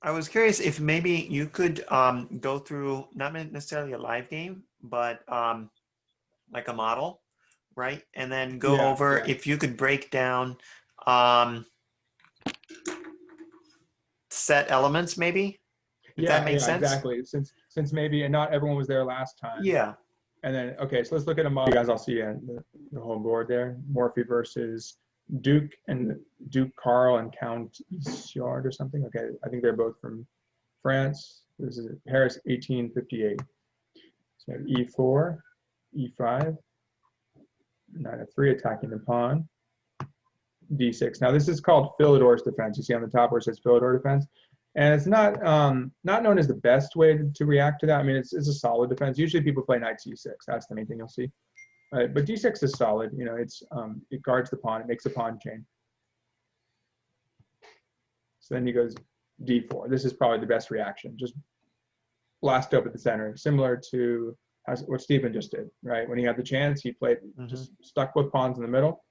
I was curious if maybe you could go through not necessarily a live game, but like a model, right? And then go Yeah, over yeah. if you could break down um, set elements, maybe, if that Yeah, makes yeah, sense. exactly. Since maybe and not everyone was there last time. Yeah. And then okay, so let's look at a model. You guys all see the whole board there. Morphy versus Duke and Duke Carl and Count Isard or something. Okay, I think they're both from France. This is Paris 1858. So E4, E5, knight f3 attacking the pawn, D6. Now this is called Philidor's defense. You see on the top where it says Philidor defense. And it's not known as the best way to react to that. I mean, it's a solid defense. Usually people play knight c6. That's the main thing you'll see. Right? But d6 is solid. You know, it guards the pawn. It makes a pawn chain. So then he goes d4. This is probably the best reaction. Just blast up at the center, similar to what Stephen just did. Right? When he had the chance, he played just stuck with pawns in the middle,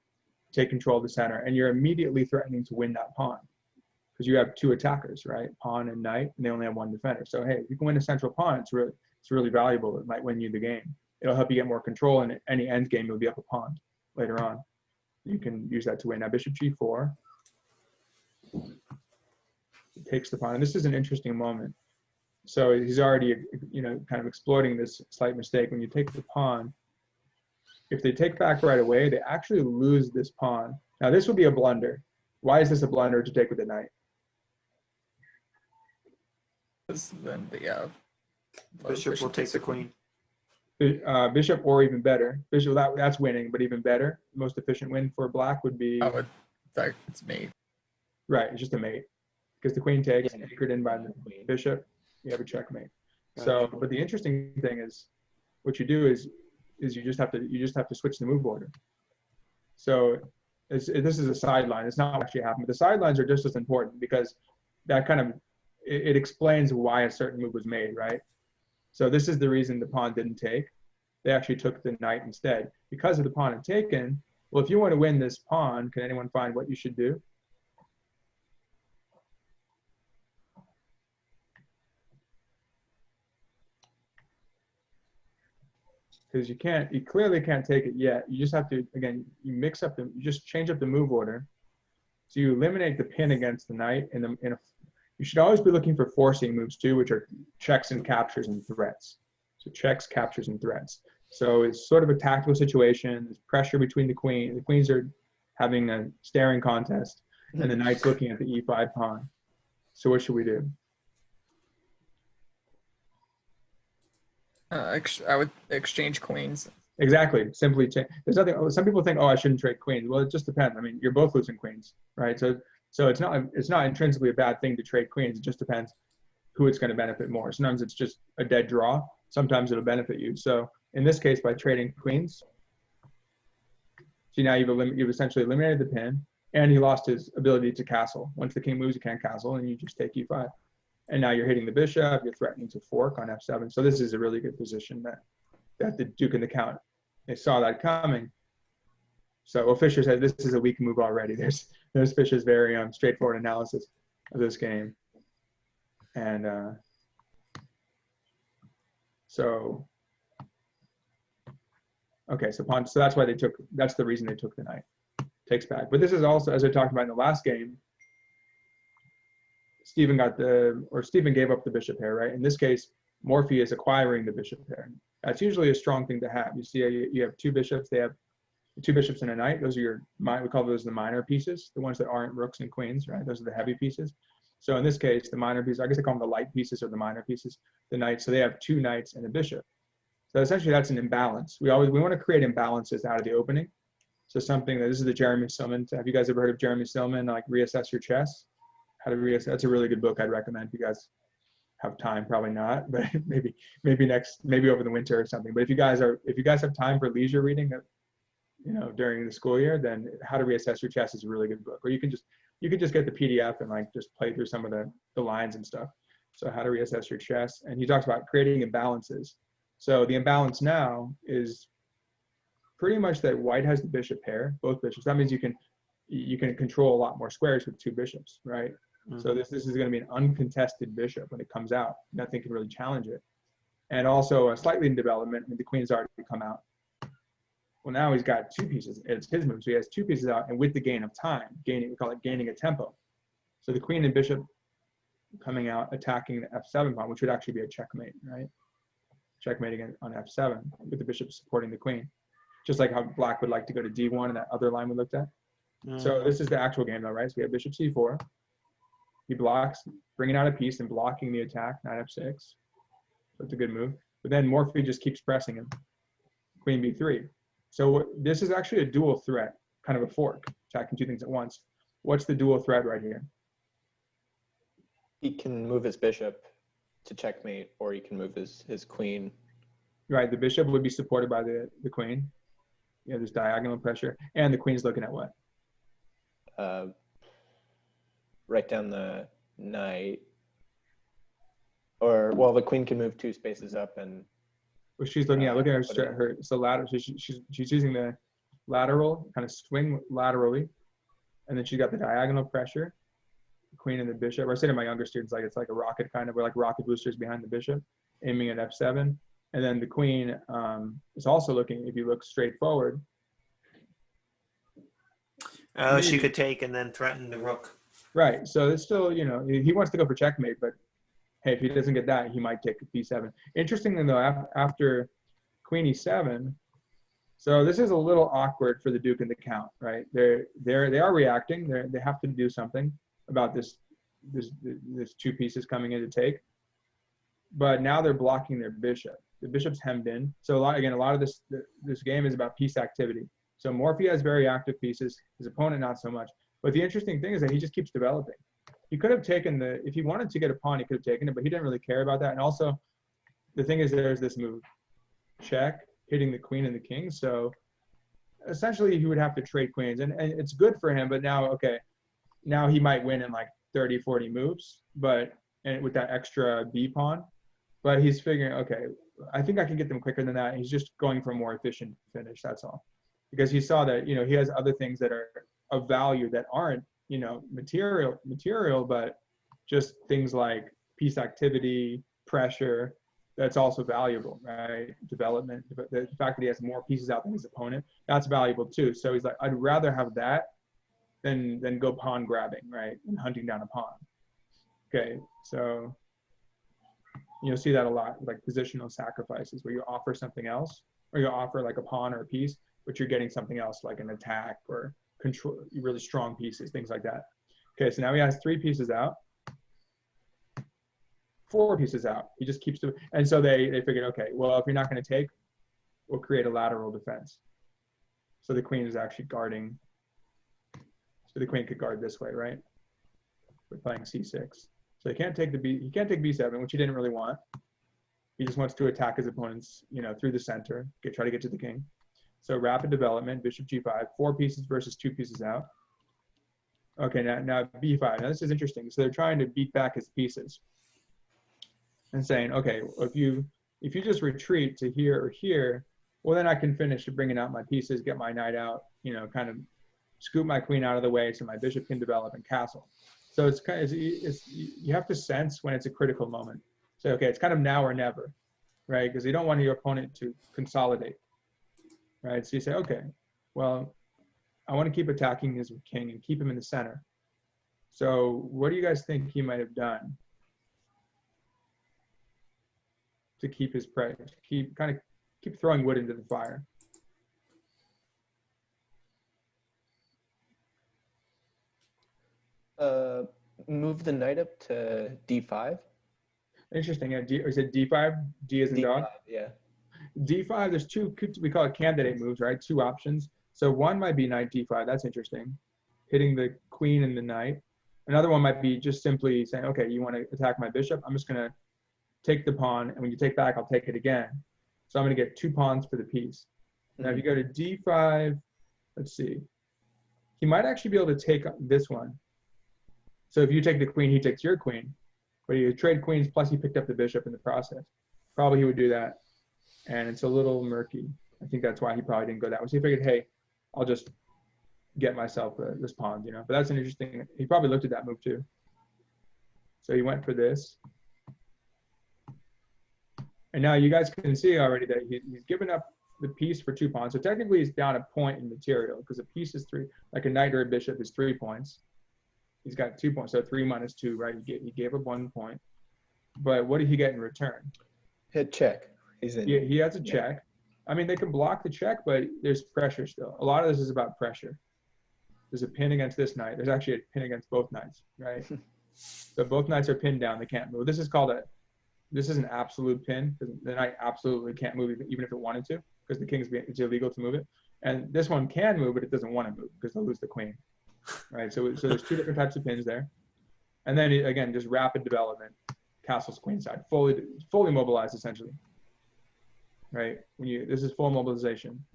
take control of the center, and you're immediately threatening to win that pawn. Because you have two attackers, right? Pawn and knight, and they only have one defender. So hey, if you can win a central pawn, it's really valuable. It might win you the game. It'll help you get more control, and any end game you'll be up a pawn later on. You can use that to win. Now bishop g4 takes the pawn, and this is an interesting moment. So he's already, you know, kind of exploiting this slight mistake. When you take the pawn, if they take back right away, they actually lose this pawn. Now this would be a blunder. Why is this a blunder to take with the knight? Then Bishop will take the queen. Bishop, or even better, bishop. That's winning, but even better, the most efficient win for black would be. Oh, it's mate. Right, it's just a mate, because the queen takes, anchored in by the bishop. You have a checkmate. So, but the interesting thing is, what you do is you just have to switch the move order. So, this is a sideline. It's not actually happening. The sidelines are just as important because that kind of it explains why a certain move was made, right? So this is the reason the pawn didn't take. They actually took the knight instead. Because of the pawn had taken, well, if you want to win this pawn, can anyone find what you should do? Because you clearly can't take it yet. You just have to, again, you just change up the move order. So you eliminate the pin against the knight you should always be looking for forcing moves too, which are checks and captures and threats. So checks, captures, and threats. So it's sort of a tactical situation. There's pressure between the queen. The queens are having a staring contest, and the knight's looking at the e5 pawn. So what should we do? I would exchange queens. Exactly. Simply change. There's nothing. Some people think, oh, I shouldn't trade queens. Well, it just depends. I mean, you're both losing queens, right? So it's not intrinsically a bad thing to trade queens. It just depends who it's going to benefit more. Sometimes it's just a dead draw. Sometimes it'll benefit you. So in this case, by trading queens, see now you've essentially eliminated the pin, and he lost his ability to castle. Once the king moves, you can't castle, and you just take e5. And now you're hitting the bishop. You're threatening to fork on f7. So this is a really good position that the Duke and the Count, they saw that coming. So Fischer said this is a weak move already. There's Fischer's very straightforward analysis of this game. And okay, so that's why that's the reason they took the knight. Takes back. But this is also, as I talked about in the last game, Stephen gave up the bishop pair, right? In this case, Morphy is acquiring the bishop pair. That's usually a strong thing to have. You see, you have two bishops. They have two bishops and a knight. Those are we call those the minor pieces, the ones that aren't rooks and queens, right? Those are the heavy pieces. So in this case, the minor pieces, I guess they call them the light pieces or the minor pieces, the knights. So they have two knights and a bishop. So essentially that's an imbalance. We want to create imbalances out of the opening. So this is the Jeremy Silman. Have you guys ever heard of Jeremy Silman, like Reassess Your Chess? How to reassess. That's a really good book I'd recommend if you guys have time. Probably not, but maybe over the winter or something. But if you guys have time for leisure reading, during the school year, then How to Reassess Your Chess is a really good book. Or you can just get the PDF and like just play through some of the lines and stuff. So How to Reassess Your Chess, and he talks about creating imbalances. So the imbalance now is pretty much that white has the bishop pair, both bishops. That means you can control a lot more squares with two bishops, right? So this is going to be an uncontested bishop when it comes out. Nothing can really challenge it. And also slightly in development, I mean, the queen's already come out. Well, now he's got two pieces. It's his move, so he has two pieces out, and with the gain of time, we call it gaining a tempo. So the queen and bishop coming out, attacking the f7 pawn, which would actually be a checkmate, right? Checkmating on f7 with the bishop supporting the queen, just like how black would like to go to d1 in that other line we looked at. So this is the actual game though, right? So we have bishop c4. He blocks, bringing out a piece and blocking the attack, knight f6. That's a good move. But then Morphy just keeps pressing him. Queen b3. So this is actually a dual threat, kind of a fork, attacking two things at once. What's the dual threat right here? He can move his bishop to checkmate, or he can move his queen. Right, the bishop would be supported by the queen. You have this diagonal pressure. And the queen's looking at what? Right down the knight. Or, well, the queen can move 2 spaces up and... Well, she's looking at her so lateral. So she's using the lateral, kind of swing laterally, and then she got the diagonal pressure, the queen and the bishop. Or I say to my younger students, like it's like a rocket kind of, we're like rocket boosters behind the bishop, aiming at f7, and then the queen is also looking. If you look straight forward, she could take and then threaten the rook. right. So it's still, you know, he wants to go for checkmate, but hey, if he doesn't get that, he might take b7. Interestingly though, after queen e7, so this is a little awkward for the duke and the count, right? They are reacting. They have to do something about this two pieces coming in to take. But now they're blocking their bishop. The bishop's hemmed in. So a lot of this game is about piece activity. So Morphy has very active pieces. His opponent not so much. But the interesting thing is that he just keeps developing. He could have taken if he wanted to get a pawn, he could have taken it, but he didn't really care about that. And also, the thing is, there's this move, check, hitting the queen and the king. So essentially, he would have to trade queens. And it's good for him, but now, okay, now he might win in like 30, 40 moves, and with that extra b pawn. But he's figuring, okay, I think I can get them quicker than that. And he's just going for a more efficient finish, that's all. Because he saw that, you know, he has other things that are of value that aren't, you know, material, but just things like piece activity, pressure, that's also valuable, right? Development, the fact that he has more pieces out than his opponent, that's valuable too. So he's like, I'd rather have that than go pawn grabbing, right? And hunting down a pawn. Okay, so you'll see that a lot, like positional sacrifices, where you offer something else, or you offer like a pawn or a piece, but you're getting something else like an attack or control, really strong pieces, things like that. Okay, so now he has 3 pieces out, 4 pieces out. He just keeps doing, and so they figured, okay, well, if you're not going to take, we'll create a lateral defense. So the queen is actually guarding. So the queen could guard this way, right? We're playing c6. So he can't take b7, which he didn't really want. He just wants to attack his opponents, you know, through the center, try to get to the king. So rapid development, bishop g5, 4 pieces versus 2 pieces out. Okay, now b5. Now this is interesting. So they're trying to beat back his pieces and saying, okay, if you just retreat to here or here, well, then I can finish bringing out my pieces, get my knight out, you know, kind of scoop my queen out of the way so my bishop can develop and castle. So it's kind of, you have to sense when it's a critical moment. So, okay, it's kind of now or never, right? Because you don't want your opponent to consolidate. Right, so you say, okay, well, I want to keep attacking his king and keep him in the center. So what do you guys think he might have done to keep his prey, keep throwing wood into the fire? Move the knight up to d5. Interesting. Yeah, is it d5? D as in dog? Yeah. d5, there's 2, we call it candidate moves, right? 2 options. So one might be knight d5. That's interesting. Hitting the queen and the knight. Another one might be just simply saying, okay, you want to attack my bishop? I'm just going to take the pawn, and when you take back, I'll take it again. So I'm going to get 2 pawns for the piece. Now, if you go to d5, let's see. He might actually be able to take this one. So if you take the queen, he takes your queen. But you trade queens, plus he picked up the bishop in the process. Probably he would do that. And it's a little murky. I think that's why he probably didn't go that way. So he figured, hey, I'll just get myself this pawn, you know. But that's an interesting, he probably looked at that move too. So he went for this. And now you guys can see already that he's given up the piece for 2 pawns. So technically he's down a point in material because a piece is 3, like a knight or a bishop is 3 points. He's got 2 points, so 3 minus 2, right? He gave up 1 point. But what did he get in return? Hit check. He's in. He has a check. I mean, they can block the check, but there's pressure still. A lot of this is about pressure. There's a pin against this knight. There's actually a pin against both knights, right? So both knights are pinned down. They can't move. This is an absolute pin. The knight absolutely can't move even if it wanted to, because it's illegal to move it. And this one can move, but it doesn't want to move because they'll lose the queen, right? So there's 2 different types of pins there. And then again, just rapid development, castles queenside, fully mobilized essentially, right? This is full mobilization.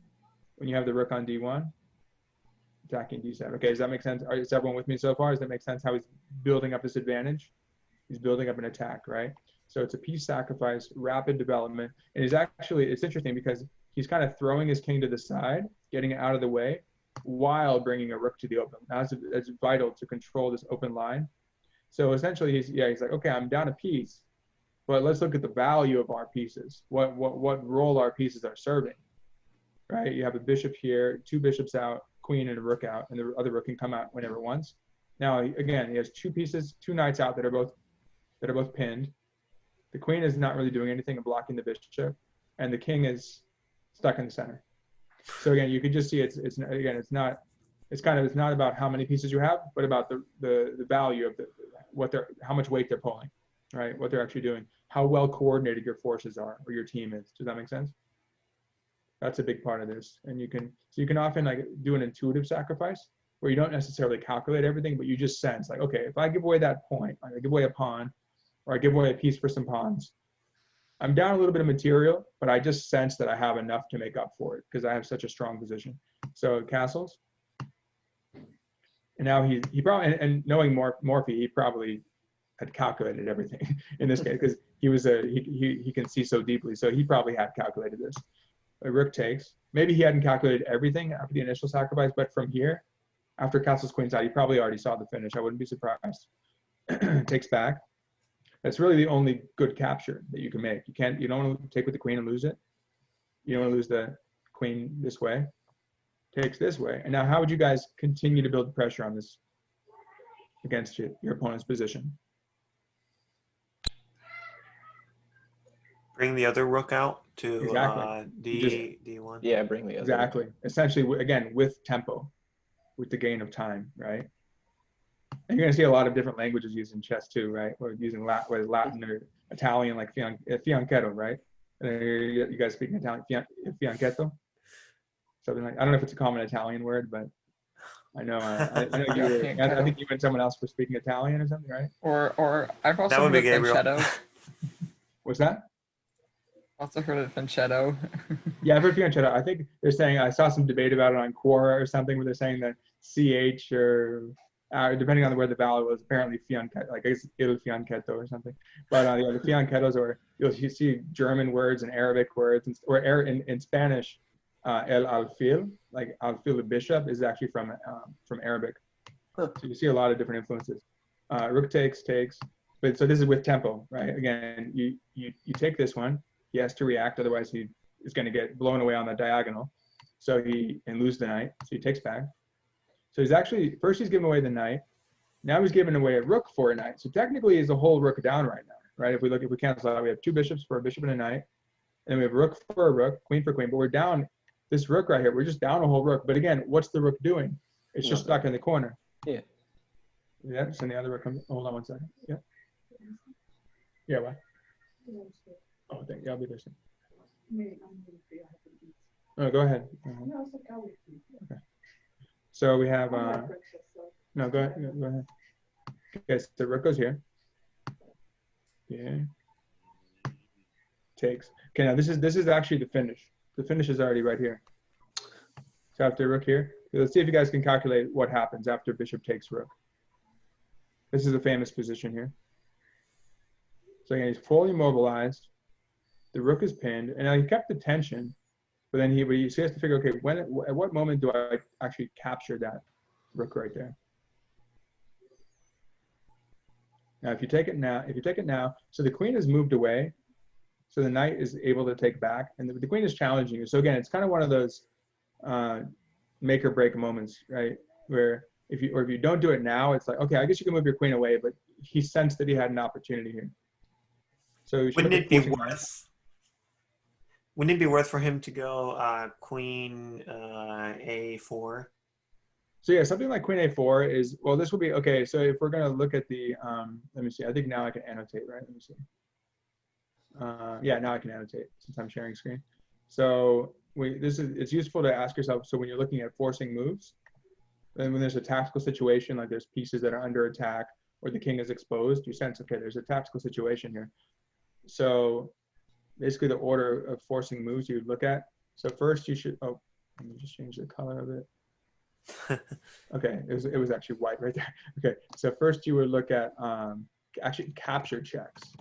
When you have the rook on d1, attacking d7. Okay, does that make sense? Is everyone with me so far? Does that make sense how he's building up this advantage? He's building up an attack, right? So it's a piece sacrifice, rapid development. And it's interesting because he's kind of throwing his king to the side, getting it out of the way, while bringing a rook to the open. That's vital to control this open line. So essentially, he's like, okay, I'm down a piece, but let's look at the value of our pieces. What role our pieces are serving, right? You have a bishop here, 2 bishops out, queen and a rook out, and the other rook can come out whenever it wants. Now, again, he has 2 pieces, 2 knights out that are both pinned. The queen is not really doing anything and blocking the bishop, and the king is stuck in the center. So again, you can just see it's not about how many pieces you have, but about the value of how much weight they're pulling, right? What they're actually doing, how well coordinated your forces are or your team is. Does that make sense? That's a big part of this. And you can often like do an intuitive sacrifice where you don't necessarily calculate everything, but you just sense like, okay, if I give away that point, I give away a pawn, or I give away a piece for some pawns, I'm down a little bit of material, but I just sense that I have enough to make up for it because I have such a strong position. So castles. And now he probably, and knowing Morphy, he probably had calculated everything in this case because he can see so deeply. So he probably had calculated this. A rook takes. Maybe he hadn't calculated everything after the initial sacrifice, but from here, after castles queenside, he probably already saw the finish. I wouldn't be surprised. Takes back. That's really the only good capture that you can make. You don't want to take with the queen and lose it. You don't want to lose the queen this way. Takes this way. And now how would you guys continue to build pressure on this against your opponent's position? Bring the other rook out to exactly. D1. Yeah, bring the other. Exactly. Essentially, again, with tempo, with the gain of time, right? And you're going to see a lot of different languages used in chess too, right? Or using Latin or Italian, like fianchetto, right? You guys speaking Italian, fianchetto? Something like, I don't know if it's a common Italian word, but I know, I know I think you and someone else were speaking Italian or something, right? Or I've also That would heard be of Gabriel. fianchetto. What's that? Also heard of fianchetto. Yeah, I've heard fianchetto. I think they're saying, I saw some debate about it on Quora or something where they're saying that CH or depending on where the vowel was, apparently fianchetto, like I guess il fianchetto or something. But the fianchettos, or you'll see German words and Arabic words, or in Spanish, el alfil, like alfil, the bishop, is actually from Arabic. So you see a lot of different influences. Rook takes, but so this is with tempo, right? Again, you take this one. He has to react, otherwise he is going to get blown away on the diagonal. So and lose the knight. So he takes back. So he's actually, first he's giving away the knight. Now he's giving away a rook for a knight. So technically he's a whole rook down right now, right? If we cancel out, we have 2 bishops for a bishop and a knight. And we have rook for a rook, queen for queen, but we're down this rook right here. We're just down a whole rook. But again, what's the rook doing? It's just stuck in the corner. Yeah. Yeah, so the other rook comes, hold on one second. Yeah. Yeah, what? Oh, thank you. I'll be listening. Oh, go ahead. Okay. So we have, no, go ahead. Go ahead. Okay, so the rook goes here. Yeah. Takes. Okay, now this is actually the finish. The finish is already right here. So after rook here, let's see if you guys can calculate what happens after bishop takes rook. This is a famous position here. So again, he's fully mobilized. The rook is pinned, and now he kept the tension, but then he has to figure, okay, at what moment do I actually capture that rook right there? Now, if you take it now, so the queen is moved away, so the knight is able to take back, and the queen is challenging you. So again, it's kind of one of those make or break moments, right? Where if you don't do it now, it's like, okay, I guess you can move your queen away, but he sensed that he had an opportunity here. So you should Wouldn't look at it be forcing knight. Wouldn't it be worth for him to go queen a4? So yeah, something like queen a4 is, well, this will be, okay, so if we're gonna look at the, let me see, I think now I can annotate, right? Let me see. Yeah, now I can annotate since I'm sharing screen. So it's useful to ask yourself, so when you're looking at forcing moves, and when there's a tactical situation, like there's pieces that are under attack or the king is exposed, you sense, okay, there's a tactical situation here. So basically the order of forcing moves you would look at. So first you should, oh, let me just change the color of it. Okay, it was actually white right there. Okay, so first you would look at actually capture checks.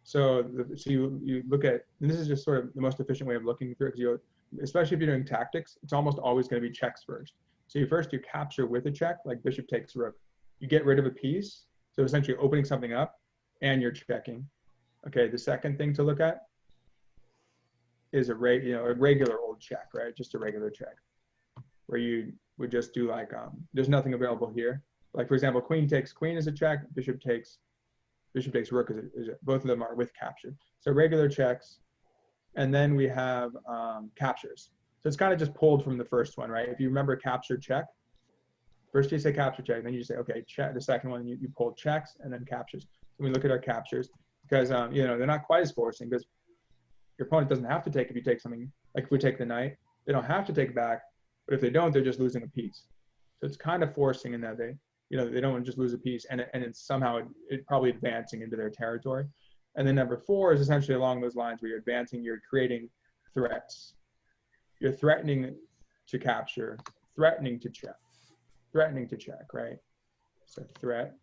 So you look at, and this is just sort of the most efficient way of looking through it, because especially if you're doing tactics, it's almost always going to be checks first. So you capture with a check, like bishop takes rook. You get rid of a piece, so essentially opening something up, and you're checking. Okay, the second thing to look at is a regular old check, right? Just a regular check, where you would just do like, there's nothing available here. Like for example, queen takes queen is a check, bishop takes rook both of them are with capture. So regular checks, and then we have captures. So it's kind of just pulled from the first one, right? If you remember capture check, first you say capture check, then you say, okay, check. The second one, you pull checks and then captures. So we look at our captures because, they're not quite as forcing because your opponent doesn't have to take, if you take something, like if we take the knight, they don't have to take back, but if they don't, they're just losing a piece. So it's kind of forcing in that they don't want to just lose a piece, and it's somehow it probably advancing into their territory. And then number 4 is essentially along those lines where you're advancing, you're creating threats. You're threatening to capture, threatening to check, right? So threat.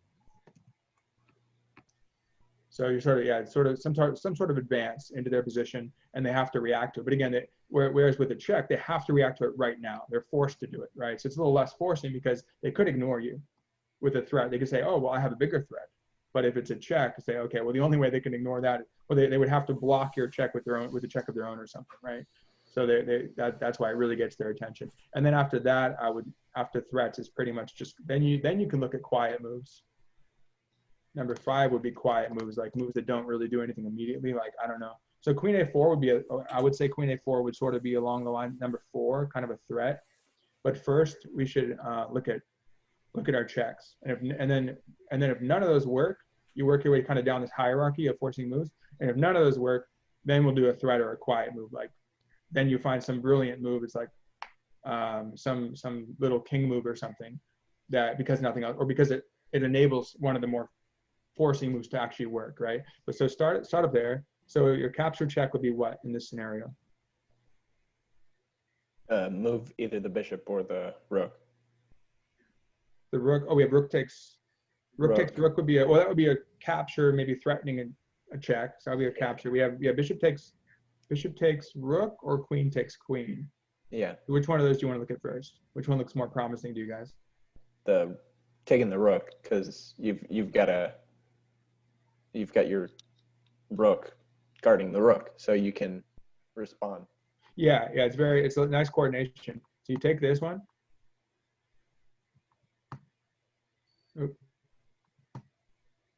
So you're sort of some sort of advance into their position, and they have to react to it. But again, whereas with a check, they have to react to it right now. They're forced to do it, right? So it's a little less forcing because they could ignore you. With a threat, they could say, oh, well, I have a bigger threat. But if it's a check, say, okay, well, the only way they can ignore that, well, they would have to block your check with a check of their own or something, right? So that's why it really gets their attention. And then after that, after threats is pretty much just, then you can look at quiet moves. Number 5 would be quiet moves, like moves that don't really do anything immediately, like, I don't know. So queen a4 would be, I would say queen a4 would sort of be along the line, number 4, kind of a threat. But first, we should look at our checks, and then if none of those work, you work your way kind of down this hierarchy of forcing moves. And if none of those work, then we'll do a threat or a quiet move. Like then you find some brilliant move. It's like some little king move or something that because nothing else, or because it enables one of the more forcing moves to actually work, right? But so start up there. So your capture check would be what in this scenario? Move either the bishop or the rook. The rook. Oh, we have rook takes rook would be that would be a capture, maybe threatening a check. So that would be a capture. We have bishop takes rook or queen takes queen. Yeah. Which one of those do you want to look at first? Which one looks more promising to you guys? Taking the rook, because you've got your rook guarding the rook, so you can respond. Yeah, it's a nice coordination. So you take this one. Oop.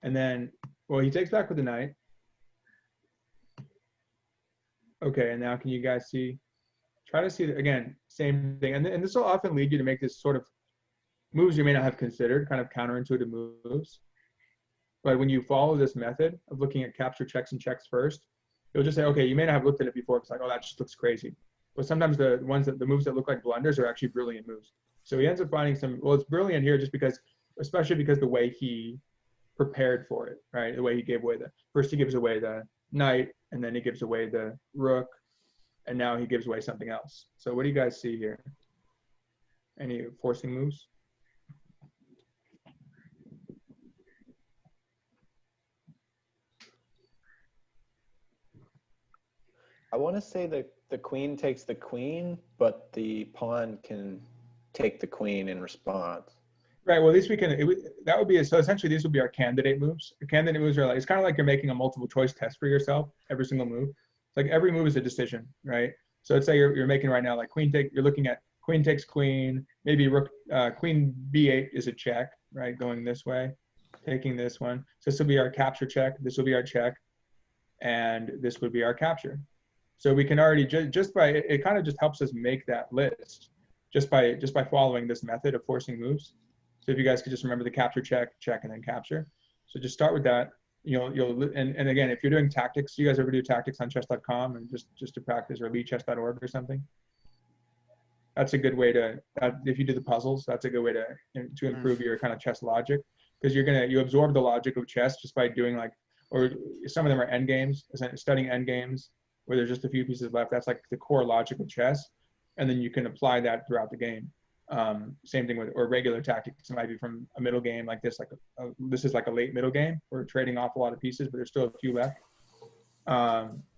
And then, well, he takes back with the knight. Okay, and now can you guys see? Try to see, again, same thing. And this will often lead you to make this sort of moves you may not have considered, kind of counterintuitive moves. But when you follow this method of looking at capture checks and checks first, you'll just say, okay, you may not have looked at it before. It's like, oh, that just looks crazy. But sometimes the moves that look like blunders are actually brilliant moves. So he ends up finding well, it's brilliant here just because, especially because the way he prepared for it, right? The way he gave away first he gives away the knight, and then he gives away the rook, and now he gives away something else. So what do you guys see here? Any forcing moves? I want to say that the queen takes the queen, but the pawn can take the queen in response. Right. Well, at least we can. That would be so. Essentially, these would be our candidate moves. The candidate moves are like it's kind of like you're making a multiple choice test for yourself. Every single move. It's like every move is a decision, right? So let's say you're making right now like queen take. You're looking at queen takes queen. Maybe rook queen b8 is a check, right? Going this way, taking this one. So this will be our capture check. This will be our check, and this would be our capture. So we can already just by it kind of just helps us make that list just by following this method of forcing moves. So if you guys could just remember the capture, check, check, and then capture. So just start with that. And again, if you're doing tactics, you guys ever do tactics on chess.com and just to practice, or leadchess.org or something? That's a good way to, if you do the puzzles, that's a good way to improve your kind of chess logic, because you absorb the logic of chess just by doing or some of them are end games, studying end games where there's just a few pieces left. That's like the core logic of chess. And then you can apply that throughout the game. Same thing with, or regular tactics. It might be from a middle game like this, this is like a late middle game. We're trading off a lot of pieces, but there's still a few left.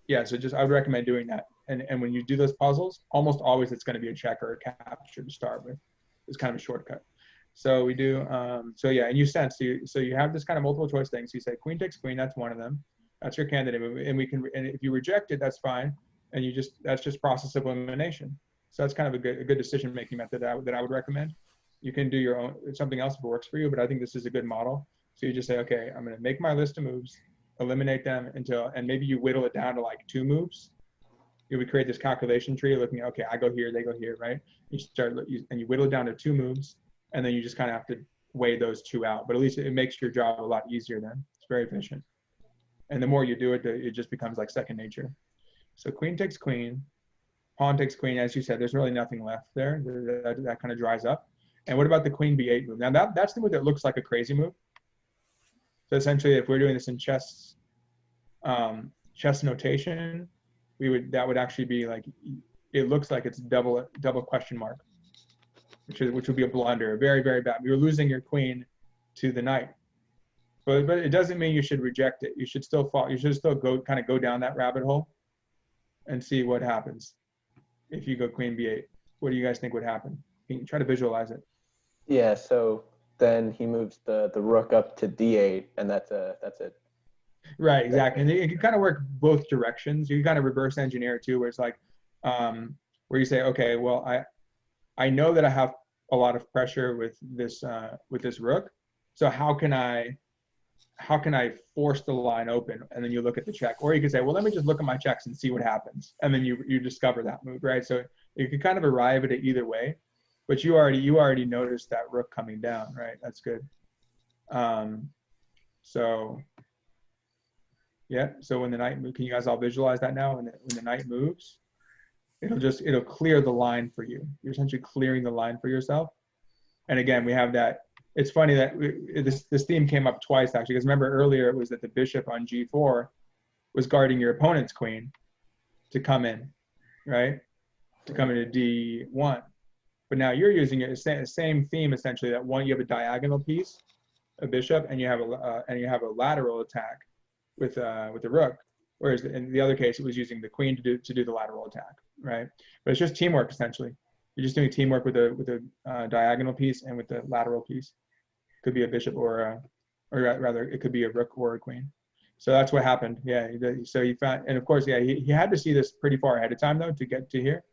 Yeah, so I would recommend doing that. And when you do those puzzles, almost always it's going to be a check or a capture to start with. It's kind of a shortcut. So we do, so yeah, and you sense, so you have this kind of multiple choice thing. So you say queen takes queen, that's one of them. That's your candidate move. And if you reject it, that's fine. And that's just process of elimination. So that's kind of a good decision-making method that I would recommend. You can do your own, something else if it works for you, but I think this is a good model. So you just say, okay, I'm going to make my list of moves, eliminate them and maybe you whittle it down to like 2 moves. You would create this calculation tree looking at, okay, I go here, they go here, right? And you whittle it down to 2 moves, and then you just kind of have to weigh those 2 out. But at least it makes your job a lot easier then. It's very efficient. And the more you do it, it just becomes like second nature. So queen takes queen. Pawn takes queen, as you said, there's really nothing left there. That kind of dries up. And what about the queen b8 move? Now that's the move that looks like a crazy move. So essentially, if we're doing this in chess notation, that would actually be like, it looks like it's double question mark, which would be a blunder, very, very bad. You're losing your queen to the knight. But it doesn't mean you should reject it. You should still go down that rabbit hole and see what happens. If you go queen b8, what do you guys think would happen? Can you try to visualize it? Yeah, so then he moves the rook up to d8, and that's it. Right, exactly. And it can kind of work both directions. You can kind of reverse engineer it too, where it's like, where you say, okay, well, I know that I have a lot of pressure with this rook. So how can I force the line open? And then you look at the check. Or you could say, well, let me just look at my checks and see what happens. And then you discover that move, right? So you can kind of arrive at it either way, but you already noticed that rook coming down, right? That's good. So yeah, so when the knight moves, can you guys all visualize that now? When the knight moves, it'll clear the line for you. You're essentially clearing the line for yourself. And again, we have that. It's funny that this theme came up twice, actually, because remember earlier it was that the bishop on g4 was guarding your opponent's queen to come in, right? To come into d1. But now you're using it, same theme essentially, that one, you have a diagonal piece, a bishop, and you have a lateral attack with the rook. Whereas in the other case, it was using the queen to do the lateral attack, right? But it's just teamwork essentially. You're just doing teamwork with a diagonal piece and with the lateral piece. Could be a bishop or rather it could be a rook or a queen. So that's what happened. Yeah. So he found, and of course, yeah, he had to see this pretty far ahead of time though to get to here.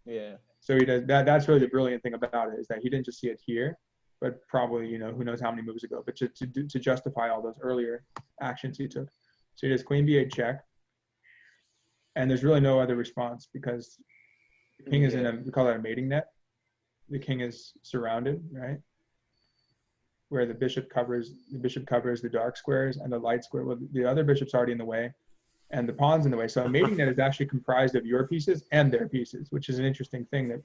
Yeah. So he does that. That's really the brilliant thing about it, is that he didn't just see it here, but probably who knows how many moves ago, but to justify all those earlier actions he took. So he does queen b8 check, and there's really no other response because the king is we call that a mating net. The king is surrounded, right? Where the bishop covers the dark squares and the light square. Well, the other bishop's already in the way, and the pawn's in the way. So a mating net is actually comprised of your pieces and their pieces, which is an interesting thing that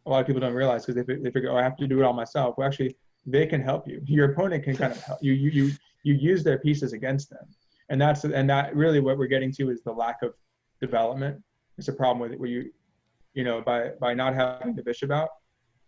a lot of people don't realize, because they figure, oh, I have to do it all myself. Well, actually, they can help you. Your opponent can kind of help you. You use their pieces against them, and that really what we're getting to is the lack of development. It's a problem with it where by not having the bishop out,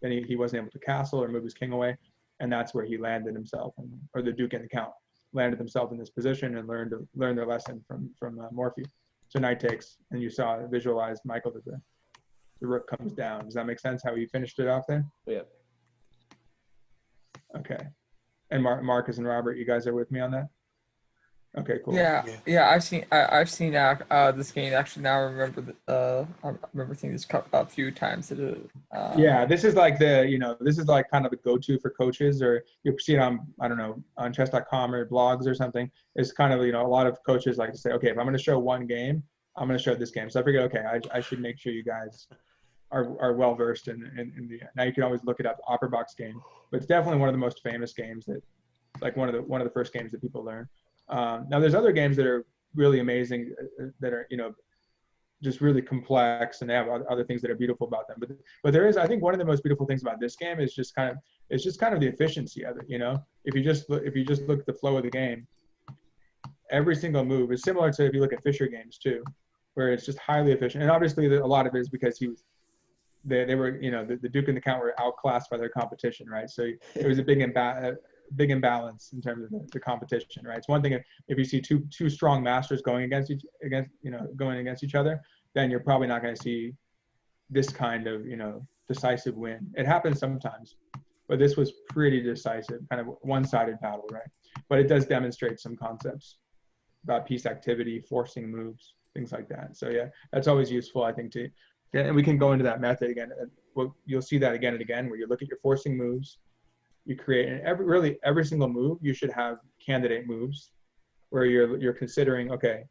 then he wasn't able to castle or move his king away. And that's where he landed himself, or the Duke and the Count landed themselves in this position and learned their lesson from Morphy. So knight takes, and you visualized, Michael, that the rook comes down. Does that make sense how he finished it off there? Yeah. Okay. And Marcus and Robert, you guys are with me on that? Okay, cool. Yeah, Yeah. yeah. I've seen this game actually. Now I remember seeing this a few times. Yeah, this is like this is like kind of the go-to for coaches, or you see it on, I don't know, on chess.com or blogs or something. It's kind of, a lot of coaches like to say, okay, if I'm going to show one game, I'm going to show this game. So I figured, okay, I should make sure you guys are well versed in the. Now you can always look it up, the Opera Box game, but it's definitely one of the most famous games that, like one of the first games that people learn. Now there's other games that are really amazing that are just really complex, and they have other things that are beautiful about them. But there is, I think, one of the most beautiful things about this game is just kind of the efficiency of it. If you just look at the flow of the game, every single move is similar to if you look at Fischer games too, where it's just highly efficient. And obviously a lot of it is because they were, the Duke and the Count were outclassed by their competition, right? So it was a big imbalance in terms of the competition, right? It's one thing if you see two strong masters going against each other, then you're probably not going to see this kind of decisive win. It happens sometimes, but this was pretty decisive, kind of one-sided battle, right? But it does demonstrate some concepts about piece activity, forcing moves, things like that. So yeah, that's always useful, I think, and we can go into that method again. You'll see that again and again, where you look at your forcing moves, you create, and every single move you should have candidate moves, where you're considering, okay,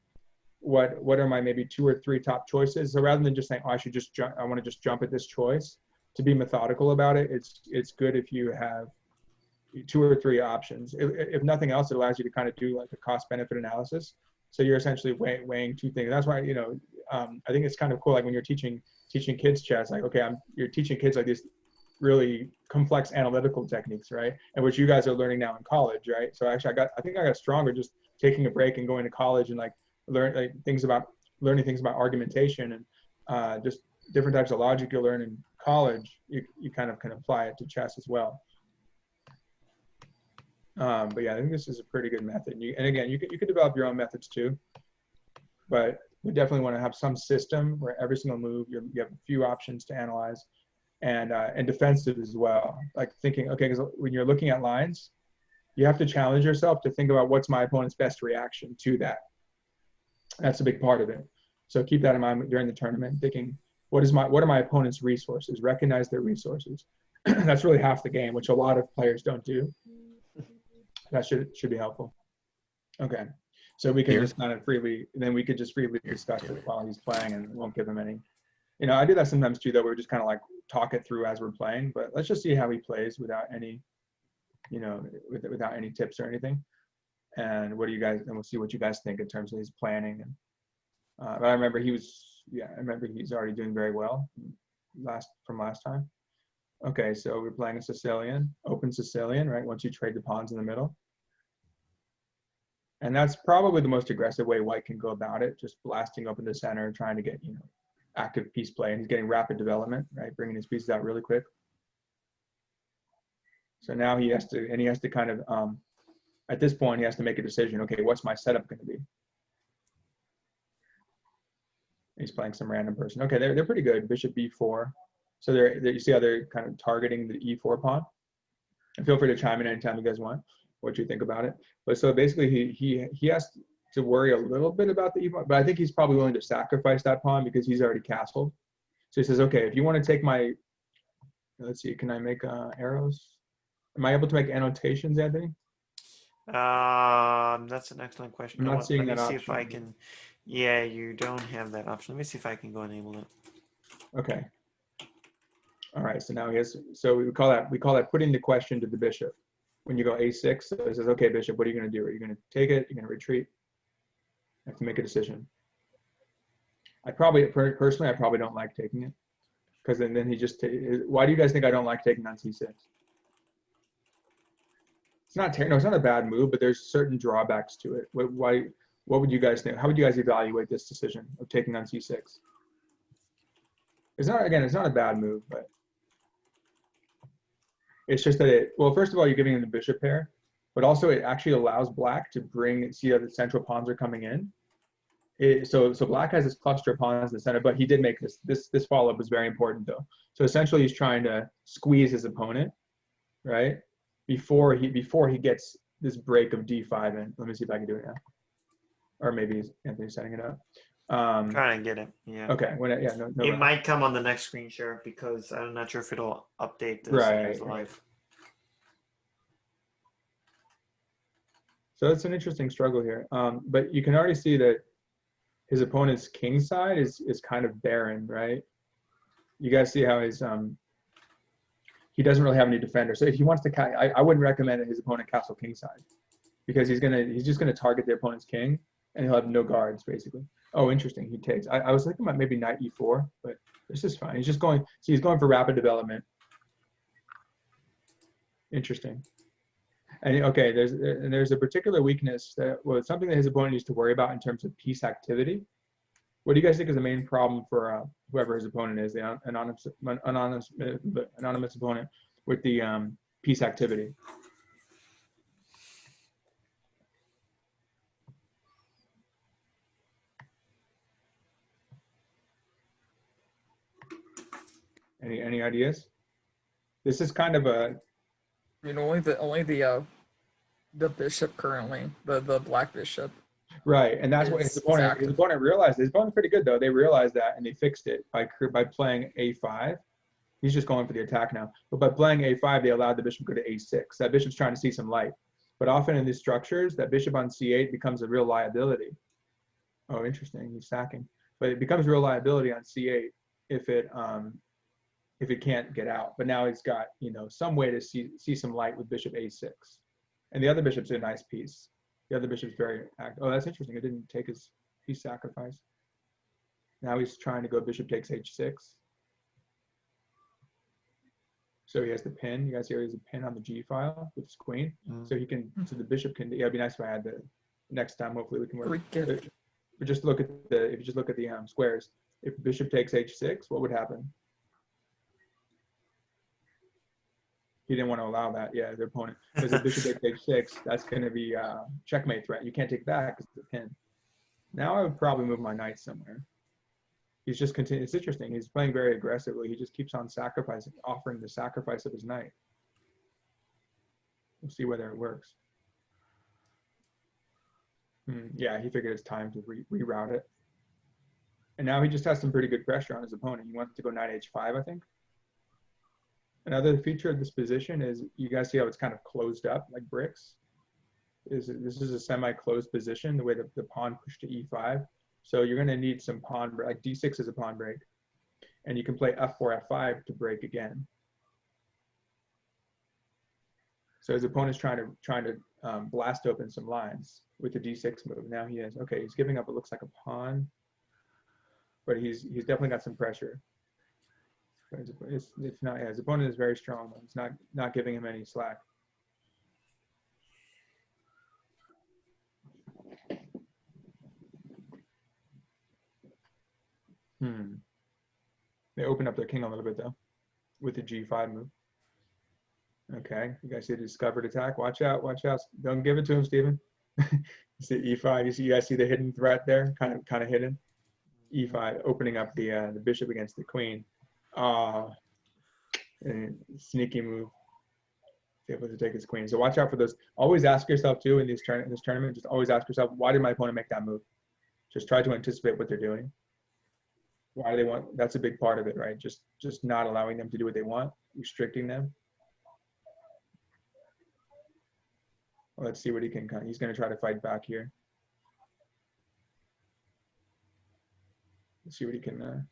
what are my maybe 2 or 3 top choices. So rather than just saying, oh, I want to just jump at this choice, to be methodical about it, it's good if you have 2 or 3 options. If nothing else, it allows you to kind of do like a cost benefit analysis. So you're essentially weighing 2 things. That's why I think it's kind of cool, like when you're teaching kids chess, like, okay, you're teaching kids like these really complex analytical techniques, right? And which you guys are learning now in college, right? So actually I think I got stronger just taking a break and going to college and like learning things about argumentation and just different types of logic you learn in college. You kind of can apply it to chess as well. But yeah, I think this is a pretty good method. And again, you could develop your own methods too, but we definitely want to have some system where every single move you have a few options to analyze, and defensive as well. Like thinking, okay, because when you're looking at lines, you have to challenge yourself to think about what's my opponent's best reaction to that. That's a big part of it. So keep that in mind during the tournament, thinking, what are my opponent's resources? Recognize their resources. That's really half the game, which a lot of players don't do. That should be helpful. Okay, so we can just kind of freely discuss it while he's playing, and won't give him any. I do that sometimes too, though. We're just kind of like talk it through as we're playing, but let's just see how he plays without any, without any tips or anything. And and we'll see what you guys think in terms of his planning. And but I remember he's already doing very well from last time. Okay, so we're playing a Sicilian, open Sicilian, right? Once you trade the pawns in the middle. And that's probably the most aggressive way White can go about it, just blasting open the center, trying to get, active piece play. And he's getting rapid development, right? Bringing his pieces out really quick. So now he has to kind of, at this point, he has to make a decision. Okay, what's my setup going to be? He's playing some random person. Okay, they're pretty good. Bishop b4. So you see how they're kind of targeting the e4 pawn. And feel free to chime in anytime you guys want what you think about it. But so basically he has to worry a little bit about the e pawn, but I think he's probably willing to sacrifice that pawn because he's already castled. So he says, okay, if you want to take my, let's see, can I make arrows? Am I able to make annotations, Anthony? That's an excellent question. I'm not seeing that Let me see option. if I can. Yeah, you don't have that option. Let me see if I can go enable it. Okay. All right. So now so we call that putting the question to the bishop. When you go a6, so it says, okay, bishop, what are you going to do? Are you going to take it? You're going to retreat? You have to make a decision. Personally, I probably don't like taking it, because then he just. Why do you guys think I don't like taking on c6? It's not it's not a bad move, but there's certain drawbacks to it. What would you guys think? How would you guys evaluate this decision of taking on c6? It's not a bad move, but it's just that first of all, you're giving him the bishop pair, but also it actually allows black to see how the central pawns are coming in. So black has this cluster of pawns in the center, but he did make this follow-up was very important though. So essentially he's trying to squeeze his opponent, right? before he gets this break of d5 in. Let me see if I can do it now. Or maybe Anthony's setting it up. Trying to get it. Yeah. Okay. Yeah. No It rush. might come on the next screen share because I'm not sure if it'll update this Right, as live. So it's an interesting struggle here. But you can already see that his opponent's king side is kind of barren, right? You guys see how he doesn't really have any defender. So if he wants to, I wouldn't recommend that his opponent castle king side, because he's just gonna target the opponent's king and he'll have no guards basically. Oh, interesting. He takes. I was thinking about maybe knight e4, but this is fine. He's just going. So he's going for rapid development. Interesting. And okay, there's a particular weakness something that his opponent needs to worry about in terms of piece activity. What do you guys think is the main problem for whoever his opponent is, the anonymous opponent with the piece activity? Any ideas? This is kind of a. I mean, only the bishop currently, the black bishop. Right, and that's what his opponent realized. His opponent's pretty good though. They realized that and they fixed it by playing a5. He's just going for the attack now. But by playing a5, they allowed the bishop to go to a6. That bishop's trying to see some light. But often in these structures, that bishop on c8 becomes a real liability. Oh, interesting. He's sacking. But it becomes a real liability on c8 if it can't get out. But now he's got, some way to see some light with bishop a6. And the other bishop's a nice piece. The other bishop's very active. Oh, that's interesting. It didn't take his piece sacrifice. Now he's trying to go bishop takes h6. So he has the pin. You guys see he has a pin on the g file with his queen. So he can. So the bishop can. Yeah, it'd be nice if I had the next time. Hopefully we can work. But just look at the. If you just look at the squares, if bishop takes h6, what would happen? He didn't want to allow that. Yeah, their opponent. Because if bishop takes h6, that's going to be a checkmate threat. You can't take that because it's a pin. Now I would probably move my knight somewhere. He's just continuing. It's interesting. He's playing very aggressively. He just keeps on sacrificing, offering the sacrifice of his knight. We'll see whether it works. Yeah, he figured it's time to reroute it. And now he just has some pretty good pressure on his opponent. He wants to go knight h5, I think. Another feature of this position is you guys see how it's kind of closed up like bricks. This is a semi-closed position, the way the pawn pushed to e5. So you're going to need some pawn, like d6 is a pawn break. And you can play f4, f5 to break again. So his opponent's trying to blast open some lines with the d6 move. Now he's giving up, it looks like a pawn, but he's definitely got some pressure. It's not. Yeah, his opponent is very strong. It's not giving him any slack. They open up their king a little bit though, with the g5 move. Okay, you guys see the discovered attack. Watch out! Watch out! Don't give it to him, Stephen. You see e5. You guys see the hidden threat there, kind of hidden. e5, opening up the bishop against the queen. Sneaky move. Able to take his queen. So watch out for those. Always ask yourself too in this tournament. Just always ask yourself, why did my opponent make that move? Just try to anticipate what they're doing. Why do they want? That's a big part of it, right? Just not allowing them to do what they want, restricting them. Well, let's see what he can. He's going to try to fight back here. Let's see what he can.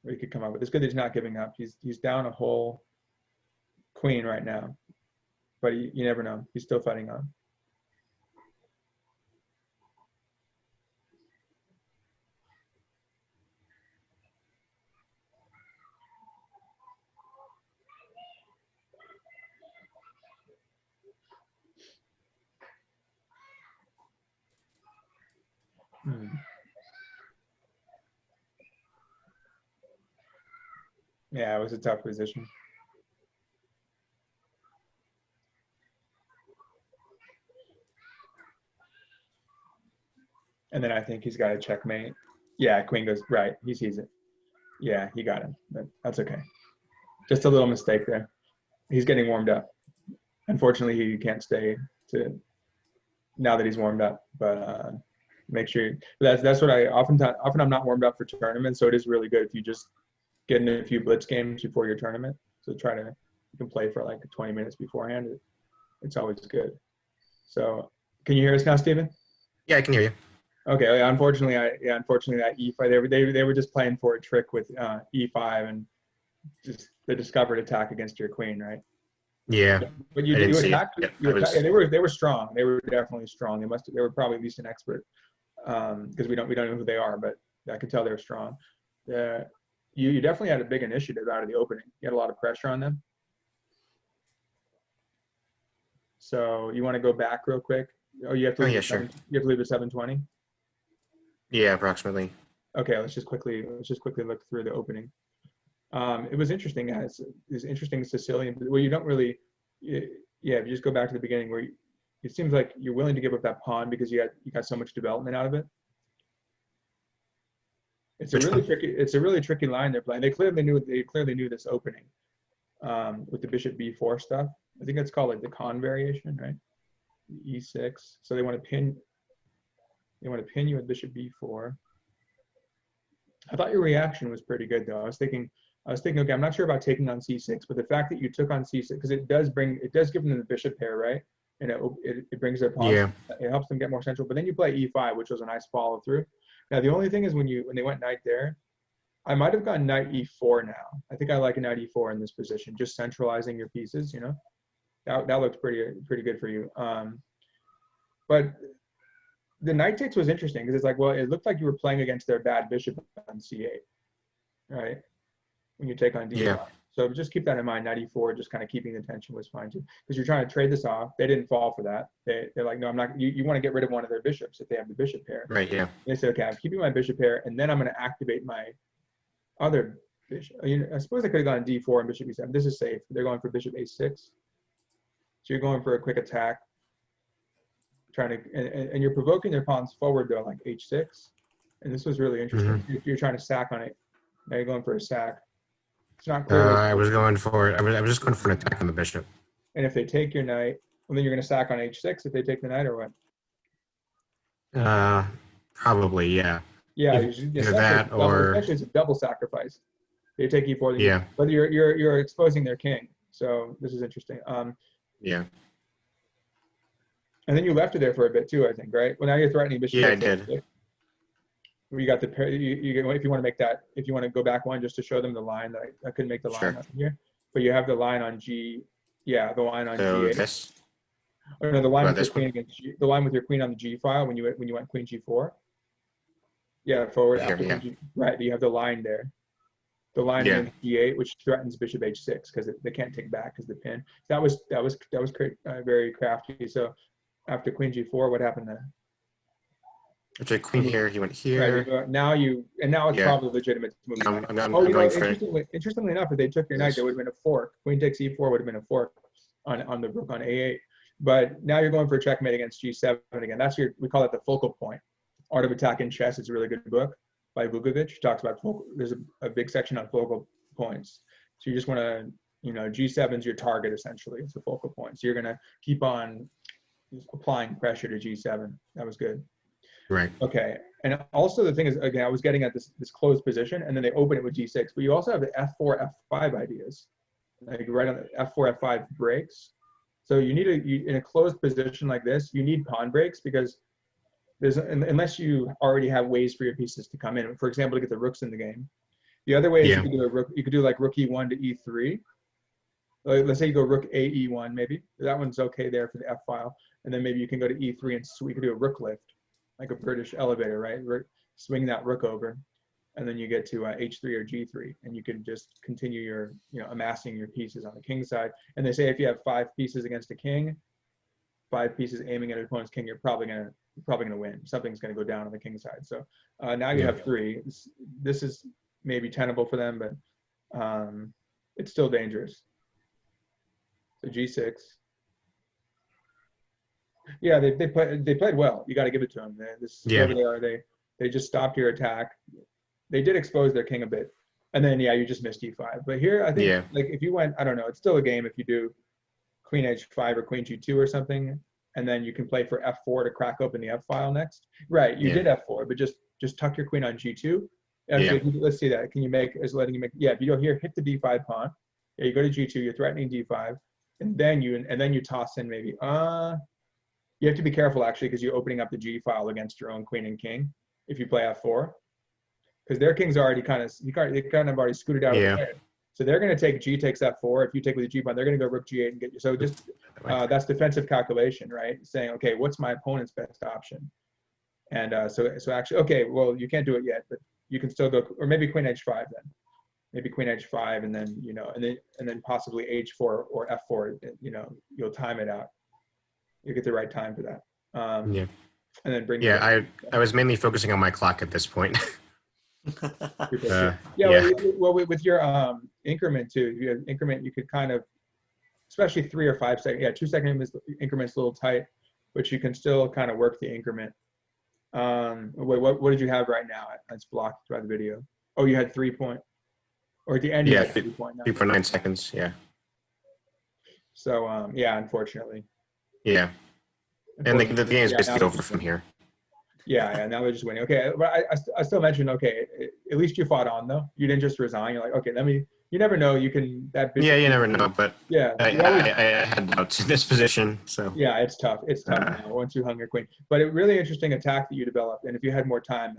What he could come up with. It's good that he's not giving up. He's down a whole queen right now, but you never know. He's still fighting on. Yeah, it was a tough position. And then I think he's got a checkmate. Yeah, queen goes right. He sees it. Yeah, he got him. But that's okay. Just a little mistake there. He's getting warmed up. unfortunately, he can't stay to now that he's warmed up. But make sure that's what I often I'm not warmed up for tournaments, so it is really good if you just get in a few blitz games before your tournament. So you can play for like 20 minutes beforehand. It's always good. So can you hear us now, Stephen? Yeah, I can hear you. Okay. Yeah, unfortunately, that E5 they were just playing for a trick with E5 and just the discovered attack against your queen, right? Yeah, But I you didn't see attacked. it. Yeah, they were strong. They were definitely strong. They were probably at least an expert because we don't know who they are, but I could tell they were strong. You definitely had a big initiative out of the opening. You had a lot of pressure on them. So you want to go back real quick? Oh, you have to. Yeah, sure. You have to leave at 7:20. Yeah, approximately. Okay, let's just quickly look through the opening. It was interesting, guys. It's interesting Sicilian. Well, you don't really. Yeah, if you just go back to the beginning, where it seems like you're willing to give up that pawn because you got so much development out of it. It's a really tricky line they're playing. They clearly knew this opening with the bishop b4 stuff. I think that's called like the con variation, right? E6. So they want to pin you with bishop b4. I thought your reaction was pretty good though. I was thinking, okay, I'm not sure about taking on c6, but the fact that you took on c6, because it does give them the bishop pair, right? And it brings their pawns. Yeah. It helps them get more central. But then you play e5, which was a nice follow through. Now the only thing is when they went knight there, I might have gone knight e4 now. I think I like a knight e4 in this position, just centralizing your pieces. You know, that looks pretty good for you. But the knight takes was interesting because it's like, well, it looked like you were playing against their bad bishop on c8, right? When you take on d5. Yeah. So just keep that in mind. Knight e4, just kind of keeping the tension was fine too, because you're trying to trade this off. They didn't fall for that. They're like, no, I'm not. You want to get rid of one of their bishops if they have the bishop pair. Right. Yeah. They said, okay, I'm keeping my bishop pair, and then I'm going to activate my other bishop. I suppose I could have gone d4 and bishop e7. This is safe. They're going for bishop a6. So you're going for a quick attack, trying to, and you're provoking their pawns forward though, like h6. And this was really interesting. You're trying to sack on it. Now you're going for a sack. It's not clear. I was going for. I was just going for an attack on the bishop. And if they take your knight, well, then you're going to sack on h6 if they take the knight, or what? Probably, yeah. Yeah, Either that or essentially it's a double sacrifice. They take e4, then yeah. But you're exposing their king. So this is interesting. Yeah. And then you left it there for a bit too, I think, right? Well, now you're threatening bishop. Yeah, I did. You got the pair. You if you want to make that, if you want to go back one just to show them the line that I couldn't make the line up here, but you have the line on G. Yeah, the line on G8. This. Or no, the line with your queen against G, the line with your queen on the G file when you went queen G4. Yeah, forward Here, after yeah. G, right. You have the line there. The line against G8, which threatens bishop H6 because they can't take back because the pin. That was very crafty. So after queen G4, what happened there? After queen here, he went here. Right, now it's probably legitimate to move. I'm going for it. Interestingly enough, if they took your knight, there would have been a fork. Queen takes e4 would have been a fork on the rook on a8. But now you're going for a checkmate against g7 again. We call it the focal point. Art of Attack in Chess is a really good book by Vukovic. He talks about there's a big section on focal points. So you just want to, G7 is your target essentially. It's a focal point. So you're going to keep on applying pressure to G7. That was good. Right. Okay. And also the thing is, again, I was getting at this closed position, and then they open it with G6. But you also have the F4, F5 ideas. Like right on the F4, F5 breaks. So you need in a closed position like this, you need pawn breaks because unless you already have ways for your pieces to come in. For example, to get the rooks in the game. The other way is you could do like rook e1 to e3. Let's say you go rook a e1 maybe. That one's okay there for the F file. And then maybe you can go to e3 and you could do a rook lift, like a British elevator, right? Swing that rook over, and then you get to h3 or g3, and you can just continue your, amassing your pieces on the king side. And they say if you have 5 pieces against a king, 5 pieces aiming at an opponent's king, you're probably gonna win. Something's gonna go down on the king side. So now you have 3. This is maybe tenable for them, but it's still dangerous. So g6. Yeah, they played well. You got to give it to them. They just stopped your attack. They did expose their king a bit, and then you just missed e5. But here I think like if you went, I don't know, it's still a game if you do queen h5 or queen g2 or something, and then you can play for f4 to crack open the f file next. Right, you did f4, but just tuck your queen on g2. Actually, let's see that. Can you make, is letting you make, yeah, if you go here, hit the d5 pawn. Yeah, you go to g2, you're threatening d5, and then you toss in maybe, you have to be careful actually, because you're opening up the g file against your own queen and king if you play f4. Because their king's already they kind of already scooted out of the way. So they're going to take g takes f4. If you take with the g pawn, they're going to go rook g8 and get you. So just that's defensive calculation, right? Saying, okay, what's my opponent's best option? And so actually, okay, well, you can't do it yet, but you can still go, or maybe queen h5 then. Maybe queen h5, and then and then possibly h4 or f4. You'll time it out. You get the right time for that. And then bring. Yeah, I was mainly focusing on my clock at this point. Well, with your increment too, if you have increment, you could kind of, especially 3 or 5 seconds. Yeah, 2 second increments a little tight, but you can still kind of work the increment. Wait, what did you have right now? It's blocked by the video. Oh, you had 3 point, or at the end you had 3.9. 3.9 seconds. Yeah. So yeah, unfortunately. Yeah. And the game is basically over from here. Yeah, now they're just winning. Okay, but I still mentioned, okay, at least you fought on though. You didn't just resign. You're like, okay, you never know. You can you never know, but yeah, I had doubts in this position. So yeah, it's tough. It's tough now once you hung your queen. But a really interesting attack that you developed, and if you had more time,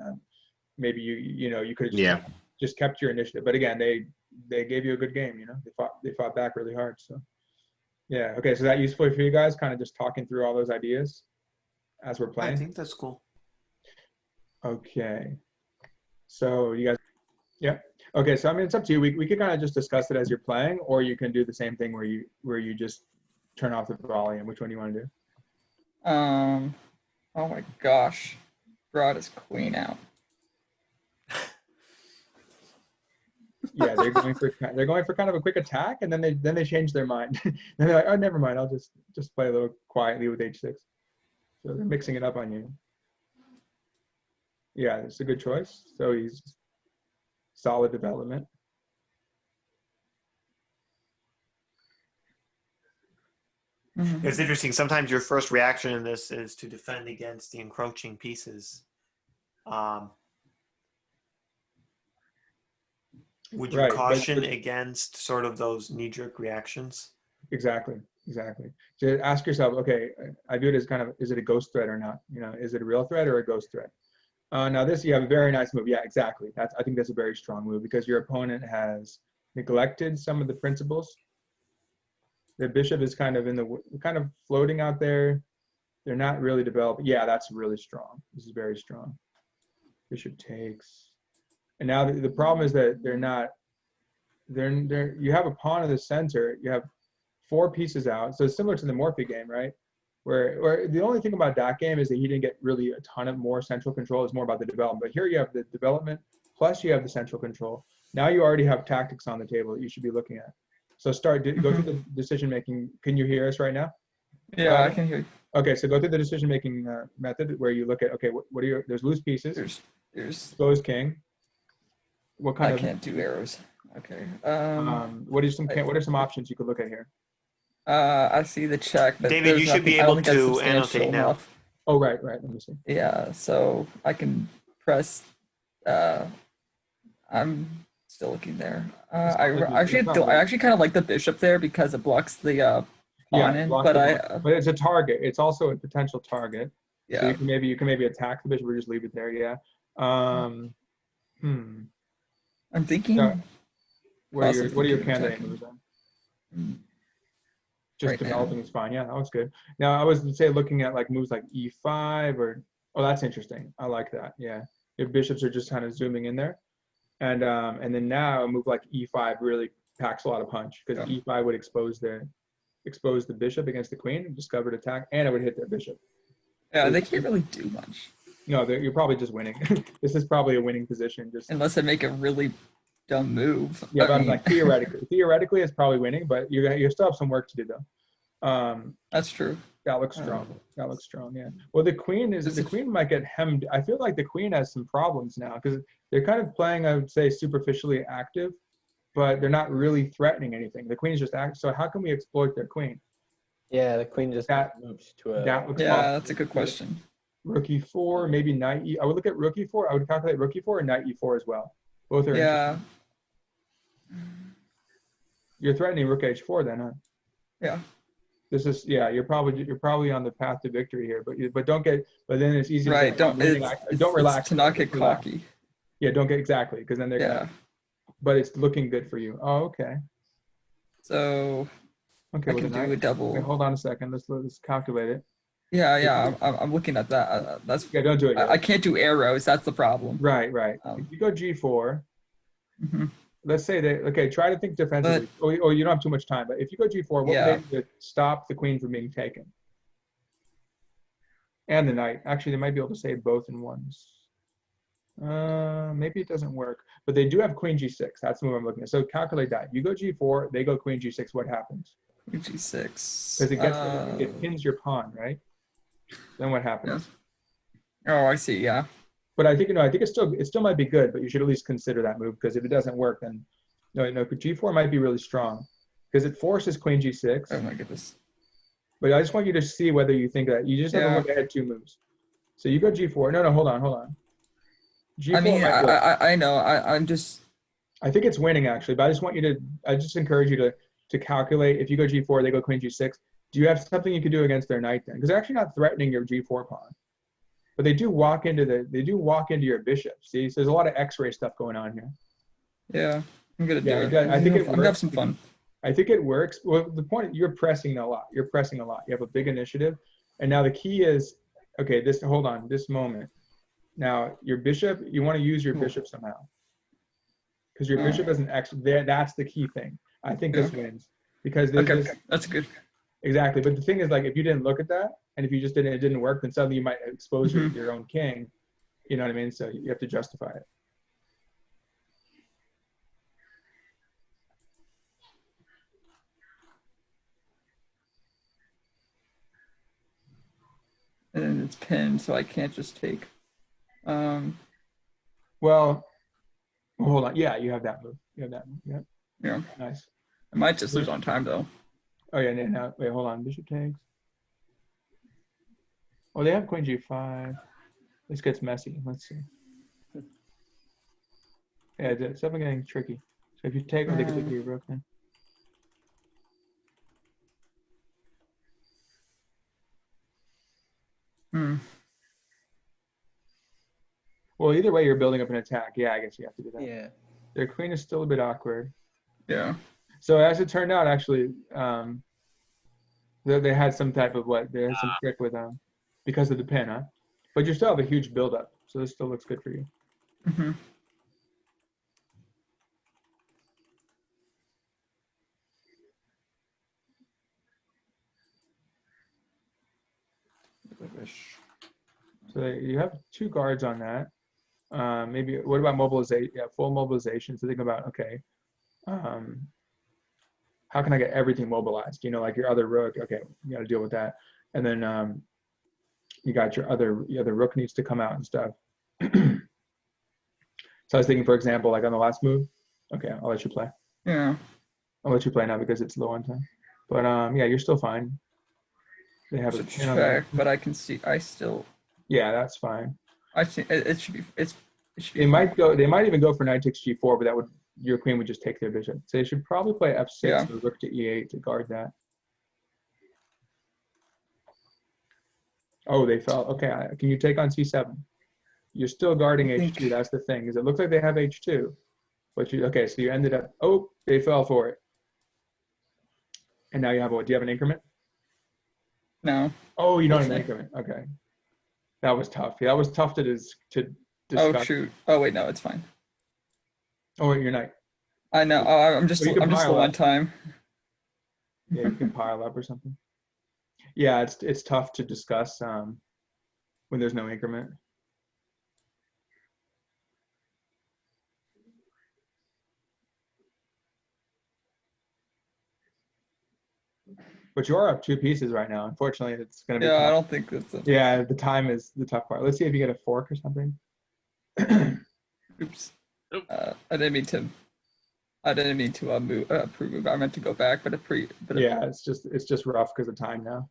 maybe you could have just kept your initiative. But again, they gave you a good game. They fought back really hard. So yeah, okay. So that useful for you guys, kind of just talking through all those ideas as we're playing. I think that's cool. Okay, so you guys, yeah. Okay, so I mean, it's up to you. We could kind of just discuss it as you're playing, or you can do the same thing where you just turn off the volume. Which one do you want to do? Oh my gosh, brought his queen out. Yeah, they're going for kind of a quick attack, and then they change their mind. Then they're like, oh, never mind. I'll just play a little quietly with h6. So they're mixing it up on you. Yeah, it's a good choice. So he's solid development. Mm-hmm. It's interesting. Sometimes your first reaction in this is to defend against the encroaching pieces. Would you caution against sort of those knee-jerk reactions? Exactly. So ask yourself, okay, I view it as kind of, is it a ghost threat or not? Is it a real threat or a ghost threat? Now this, you have a very nice move. Yeah, exactly. I think that's a very strong move because your opponent has neglected some of the principles. The bishop is kind of floating out there. They're not really developed. Yeah, that's really strong. This is very strong. Bishop takes. And now the problem is that you have a pawn in the center. You have 4 pieces out. So it's similar to the Morphy game, right? Where the only thing about that game is that he didn't get really a ton of more central control. It's more about the development. But here you have the development, plus you have the central control. Now you already have tactics on the table that you should be looking at. So go through the decision-making. Can you hear us right now? Yeah, I can hear you. Okay, so go through the decision-making method where you look at, okay, what are there's loose pieces. There's Closed king. What kind I can't do arrows. Okay. What are some options you could look at here? I see the check. But David, you should be able to annotate now. Enough. Oh, right. Let me see. Yeah, so I can press. I'm still looking there. I actually kind of like the bishop there because it blocks the pawn in. But it's a target. It's also a potential target. Yeah. So you can maybe attack the bishop or just leave it there. Yeah. I'm thinking. What are your candidate moves then? Just right developing now. is fine. Yeah, that was good. Now I was looking at like moves like e5 or that's interesting. I like that. Yeah, your bishops are just kind of zooming in there, and then now a move like e5 really packs a lot of punch because e5 would expose the bishop against the queen, discovered attack, and it would hit their bishop. Yeah, they can't really do much. No, you're probably just winning. This is probably a winning position. Just unless they make a really dumb move. Yeah, but I'm like theoretically it's probably winning, but you still have some work to do though. That's true. That looks strong. That looks strong. Yeah. Well, the queen might get hemmed. I feel like the queen has some problems now because they're kind of playing, I would say, superficially active, but they're not really threatening anything. The queen is just active. So how can we exploit their queen? Yeah, the queen just That- moves to a. that looks Yeah, possible. that's a good question. Rook e4, maybe knight I would look at rook e4. I would calculate rook e4 and knight e4 as well. Both are Yeah, You're threatening rook h4 then, huh? yeah. This is you're probably on the path to victory here, but don't get then it's easy Right. to say, don't relax. It's to not get relax. cocky. Yeah, don't get exactly because then they're Yeah. gonna but it's looking good for you. Oh, okay. So Okay, I with can a do knight. a double. Wait, hold on a second. Let's calculate it. Yeah. I'm looking at that. That's Yeah, don't do it yet. I can't do arrows. That's the problem. Right. Um, If you go g4, Mhm. let's say that okay, try to think defensively. Or you don't have too much time, but if you go g4, what Yeah. would they do to stop the queen from being taken? And the knight. Actually, they might be able to save both in ones. Maybe it doesn't work, but they do have queen g6. That's the move I'm looking at. So calculate that. You go g4, they go queen g6. What happens? G6. Because it pins your pawn, right? Then what happens? Oh, I see. Yeah. But I think it still might be good, but you should at least consider that move because if it doesn't work, then no, g4 might be really strong because it forces queen g6. Oh my goodness. But I just want you to see whether you think that you just have to look ahead 2 moves. So you go g4. No, hold on. G4 I mean, might work. I know. I'm just. I think it's winning actually, but I just encourage you to calculate. If you go g4, they go queen g6. Do you have something you could do against their knight then? Because they're actually not threatening your g4 pawn, but they do walk into your bishop. See, so there's a lot of X-ray stuff going on here. Yeah, I'm gonna do it. I think it I'm gonna have works. some fun. I think it works. Well, the point you're pressing a lot. You have a big initiative, and now the key is okay. Hold on. This moment. Now your bishop. You want to use your bishop somehow. Because your bishop is an X there. That's the key thing. I think this wins because That's good. Exactly. But the thing is, like, if you didn't look at that, and if you just it didn't work, then suddenly you might expose your own king. You know what I mean? So you have to justify it. And it's pinned, so I can't just take. Well, hold on. Yeah, you have that move. Yeah. Nice. I might just lose on time though. Oh yeah. Now wait. Hold on. Bishop takes. Oh, they have queen g5. This gets messy. Let's see. Yeah, it's definitely getting tricky. So if you take, they can take your rook then. Well, either way, you're building up an attack. Yeah, I guess you have to do that. Yeah. Their queen is still a bit awkward. Yeah. So as it turned out, actually, they had some type of they had some trick with because of the pin, huh? But you still have a huge buildup, so this still looks good for you. Mm-hmm. So you have 2 guards on that. Maybe what about mobilization? Yeah, full mobilization. So think about how can I get everything mobilized? Like your other rook. Okay, you got to deal with that. And then you got your other rook needs to come out and stuff. So I was thinking, for example, like on the last move. Okay, I'll let you play. Yeah. I'll let you play now because it's low on time. But yeah, you're still fine. They have a pin on check, but I can see. I still. Yeah, that's fine. I think it should be. It should be. They might go. They might even go for knight takes g4, but your queen would just take their bishop. So they should probably play f6 or rook to e8 to guard that. Oh, they fell. Okay, can you take on c7? You're still guarding h2. That's the thing. Is it looks like they have h2, but okay. So you ended up. Oh, they fell for it. And now you have what? Do you have an increment? No. Oh, you don't have an increment. Okay. That was tough. Yeah, that was tough to discuss. Oh shoot. Oh wait, no, it's fine. Oh, wait, your knight. I know. Oh, I'm just low on time. Yeah, you can pile up or something. Yeah, it's tough to discuss when there's no increment. But you are up 2 pieces right now. Unfortunately, it's going to be tough. I don't think that's a... Yeah, the time is the tough part. Let's see if you get a fork or something. Oops. I didn't mean to. I didn't mean to pre-move. I meant to go back, but Yeah, it's just rough because of time now.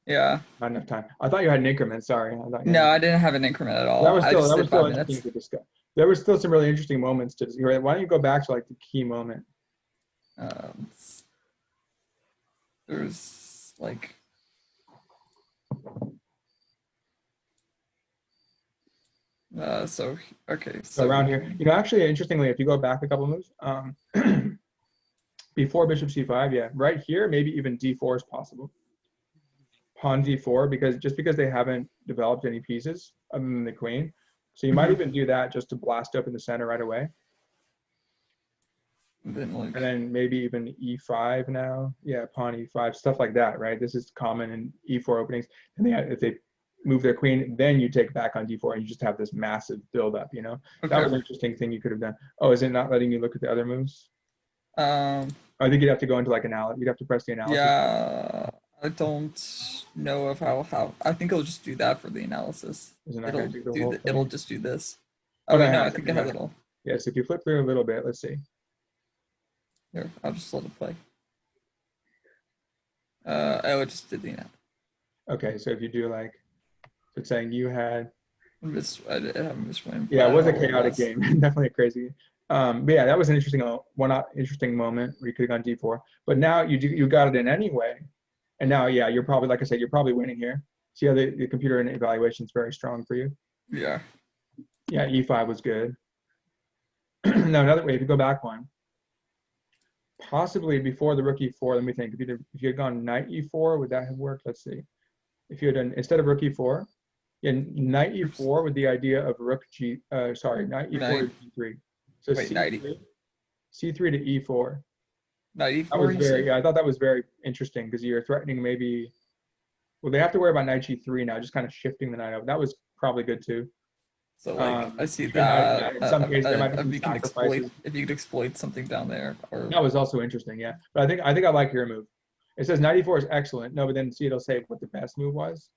yeah. Not enough time. I thought you had an increment. Sorry. I thought you No, had I didn't have an increment at all. that was I still just that did was still 5 interesting minutes. to discuss. There were still some really interesting moments to discuss. Why don't you go back to like the key moment? Um, there's like so okay, So so around here, actually, interestingly, if you go back a couple moves, before bishop c5, yeah, right here, maybe even d4 is possible. Pawn d4, because they haven't developed any pieces other than the queen. So you might even do that just to blast up in the center right away. And then maybe even e5 now. Yeah, pawn e5, stuff like that, right? This is common in e4 openings. And if they move their queen, then you take back on d4 and you just have this massive buildup, Okay. That was an interesting thing you could have done. Oh, is it not letting you look at the other moves? I think you'd have to go into like analysis. You'd have to press the analysis. Yeah, I don't know if how. I think it'll just do that for the analysis. Isn't that going to do the whole thing? It'll just do this. Oh wait, no, I think it has it all. Yes, if you flip through a little bit, let's see. Here, I'll just let it play. Oh, it just did the analysis. Okay, so if you do like, so it's saying you had. I haven't missed one. Yeah, it was a chaotic game, definitely a crazy. But yeah, that was an interesting moment where you could have gone d4. But now you got it in anyway, and now you're probably, like I said, you're probably winning here. See how the computer and evaluation is very strong for you. Yeah. Yeah, e5 was good. Now another way, if you go back one, possibly before the rook e4, let me think. If you had gone knight e4, would that have worked? Let's see. If you had done instead of rook e4, knight e4 with the idea of rook knight e4 to g3. So wait, C3 to E4. Knight E4. That was I thought that was very interesting because you're threatening maybe. Well, they have to worry about knight G3 now, just kind of shifting the knight up. That was probably good too. So like I see that. In some cases, there might be some sacrifices. If you could exploit something down there, or that was also interesting, yeah. But I think I like your move. It says knight E4 is excellent. No, but then see, it'll say what the best move was.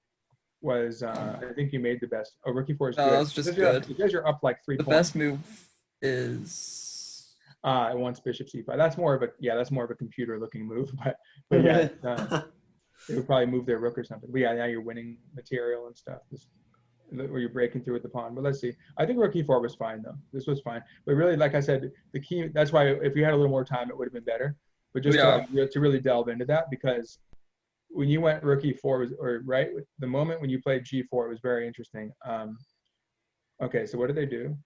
I think you made the best. Oh, rook E4 is good. That was just good. Because you're up like 3 points. The best move is it wants bishop c5. That's more of a computer looking move, but yeah, they would probably move their rook or something. But yeah, now you're winning material and stuff, where you're breaking through with the pawn. But let's see. I think rook e4 was fine though. This was fine. But really, like I said, the key. That's why if you had a little more time, it would have been better. But just to really delve into that, because when you went rook e4 the moment when you played g4, it was very interesting. Okay, so what did they do?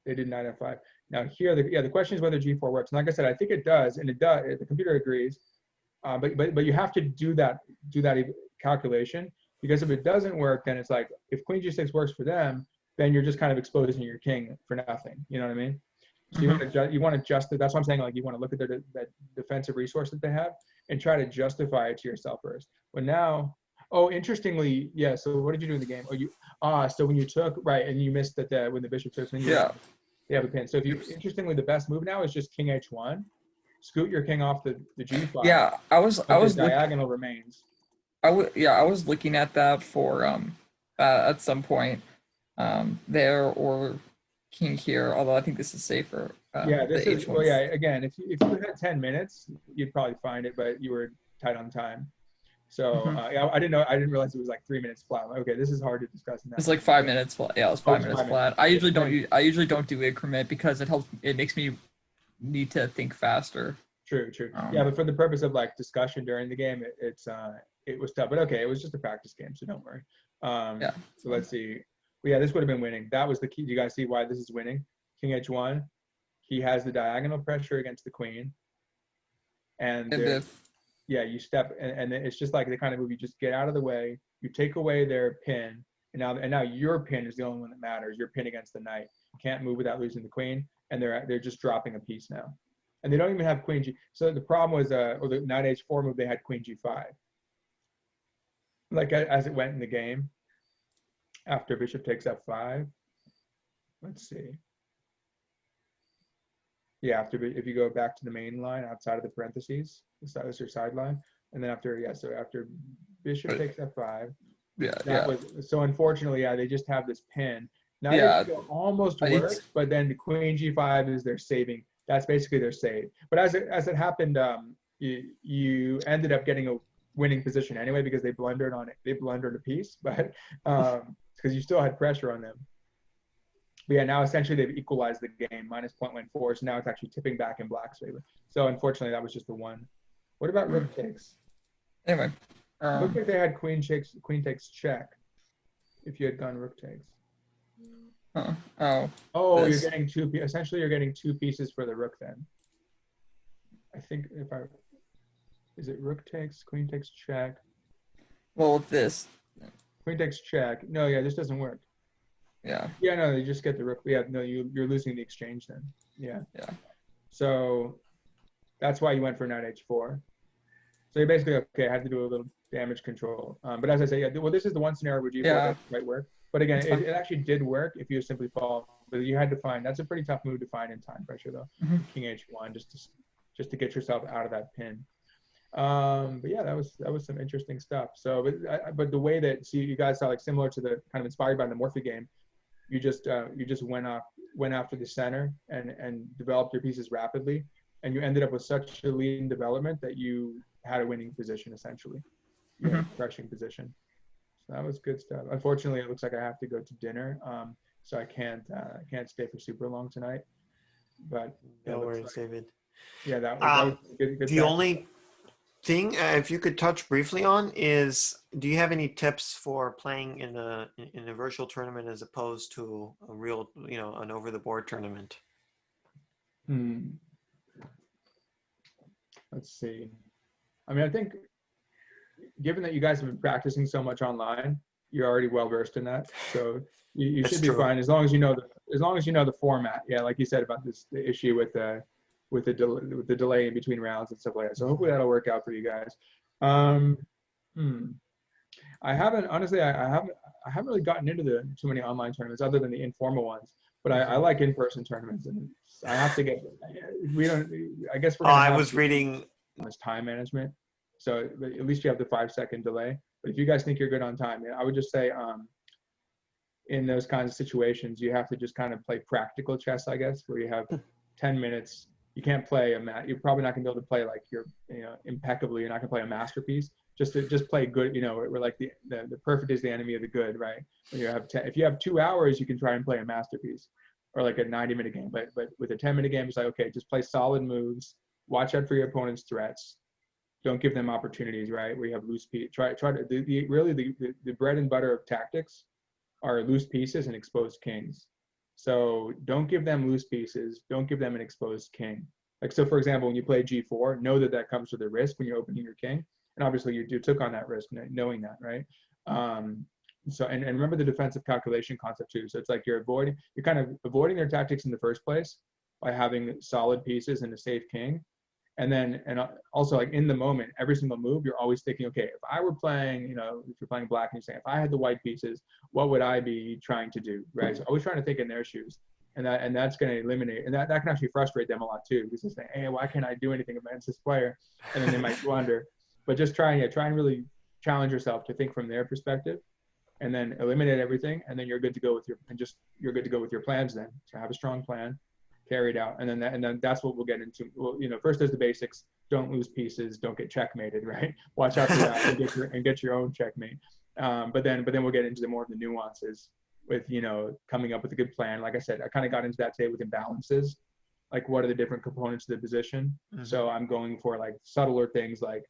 They did knight f5. Now here, the question is whether g4 works. And like I said, I think it does, and it does. The computer agrees. But you have to do that calculation, because if it doesn't work, then it's like if queen g6 works for them, then you're just kind of exposing your king for nothing. You know what I mean? So you want to adjust it. That's what I'm saying. Like you want to look at that defensive resource that they have and try to justify it to yourself first. But now, interestingly, yeah. So what did you do in the game? So when you took and you missed that when the bishop took, then you have a pin. So interestingly, the best move now is just king h1, scoot your king off the g5. Yeah, I was diagonal remains. I was looking at that for at some point there, or king here, although I think this is safer. Again, if you had 10 minutes, you'd probably find it, but you were tight on time. So I didn't realize it was like 3 minutes flat. Okay, this is hard to discuss. It's like 5 minutes flat. Yeah, it was 5 minutes flat. I usually don't do increment because it makes me need to think faster. True. But for the purpose of like discussion during the game, it was tough. But okay, it was just a practice game, so don't worry. So let's see. But yeah, this would have been winning. That was the key. Do you guys see why this is winning? King h1. He has the diagonal pressure against the queen. You step, and it's just like the kind of move you just get out of the way. You take away their pin, and now your pin is the only one that matters. Your pin against the knight. You can't move without losing the queen, and they're just dropping a piece now. And they don't even have queen g. So the problem was, the knight h4 move, they had queen g5. Like as it went in the game, after bishop takes f5. Let's see. Yeah, if you go back to the main line outside of the parentheses, that's your sideline, and then after bishop takes f5. So unfortunately, they just have this pin. Now it almost works, but then the queen g5 is their saving That's basically their save. But as it happened, you ended up getting a winning position anyway because they blundered on it. They blundered a piece, but because you still had pressure on them. But yeah, now essentially they've equalized the game. Minus point went four, so now it's actually tipping back in Black's favor. So unfortunately, that was just the one. What about rook takes? Anyway, Looked like they had queen takes check. If you had gone rook takes. Oh, this. you're getting two. Essentially, you're getting two pieces for the rook then. I think is it rook takes, queen takes check? Well, with this. Queen takes check. No, yeah, this doesn't work. Yeah. Yeah, no, you just get the rook. Yeah, no, you're losing the exchange then. Yeah. Yeah. So that's why you went for knight h4. So you basically, okay, I had to do a little damage control. But as I say, yeah, well, this is the one scenario where g4 Yeah. might work. But again, it actually did work if you simply fall. But you had to find, that's a pretty tough move to find in time pressure though. Mhm. King h1, just to get yourself out of that pin. But yeah, that was some interesting stuff. So, but the way that, see, you guys saw, like, similar to the kind of inspired by the Morphy game, you just went after the center and developed your pieces rapidly, and you ended up with such a lead in development that you had a winning position essentially, a crushing position. So that was good stuff. Unfortunately, it looks like I have to go to dinner, so I can't stay for super long tonight. But No worries, David. Yeah, that was good. The only thing, if you could touch briefly on, is do you have any tips for playing in a virtual tournament as opposed to a real, an over the board tournament? Let's see. I mean, I think given that you guys have been practicing so much online, you're already well versed in that. So you should be fine as long as you know the format. Yeah, like you said about the issue with the delay in between rounds and stuff like that. So hopefully that'll work out for you guys. I haven't really gotten into too many online tournaments other than the informal ones. But I like in-person tournaments, and I have to get. I guess we're. I was reading. This time management, so at least you have the 5-second delay. But if you guys think you're good on time, I would just say, in those kinds of situations, you have to just kind of play practical chess, I guess, where you have 10 minutes. You can't play you're probably not gonna be able to play like impeccably. You're not gonna play a masterpiece. Just play good. We're like the perfect is the enemy of the good, right? When you have if you have 2 hours, you can try and play a masterpiece, or like a 90-minute game. But with a 10-minute game, it's like, okay, just play solid moves. Watch out for your opponent's threats. Don't give them opportunities, right? Where you have loose pieces. Try to the bread and butter of tactics are loose pieces and exposed kings. So don't give them loose pieces. Don't give them an exposed king. Like, so for example, when you play g4, know that comes with a risk when you're opening your king. And obviously you took on that risk, knowing that, right? So and remember the defensive calculation concept too. So it's like you're kind of avoiding their tactics in the first place by having solid pieces and a safe king. And also, like, in the moment, every single move, you're always thinking, okay, if I were playing, if you're playing black and you're saying, if I had the white pieces, what would I be trying to do, right? So always trying to think in their shoes. And that's going to eliminate, and that can actually frustrate them a lot too, because they're saying, hey, why can't I do anything against this player? And then they might wonder. But just try and really challenge yourself to think from their perspective, and then eliminate everything, and then you're good to go with your plans then. So have a strong plan, carry it out, and then that's what we'll get into. Well, first there's the basics. Don't lose pieces. Don't get checkmated, right? Watch out for that and get your own checkmate. But then we'll get into more of the nuances with coming up with a good plan. Like I said, I kind of got into that today with imbalances, like what are the different components of the position. So I'm going for like subtler things like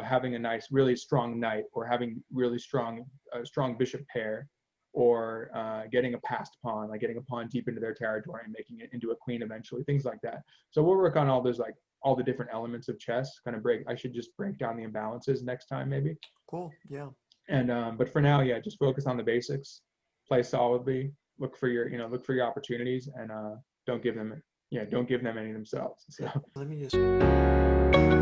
having a nice, really strong knight, or having really strong bishop pair, or getting a passed pawn, like getting a pawn deep into their territory and making it into a queen eventually, things like that. So we'll work on all those, like all the different elements of chess, I should just break down the imbalances next time maybe. Cool, yeah. And but for now, yeah, just focus on the basics, play solidly, look for your opportunities, and don't give them any themselves. So let me just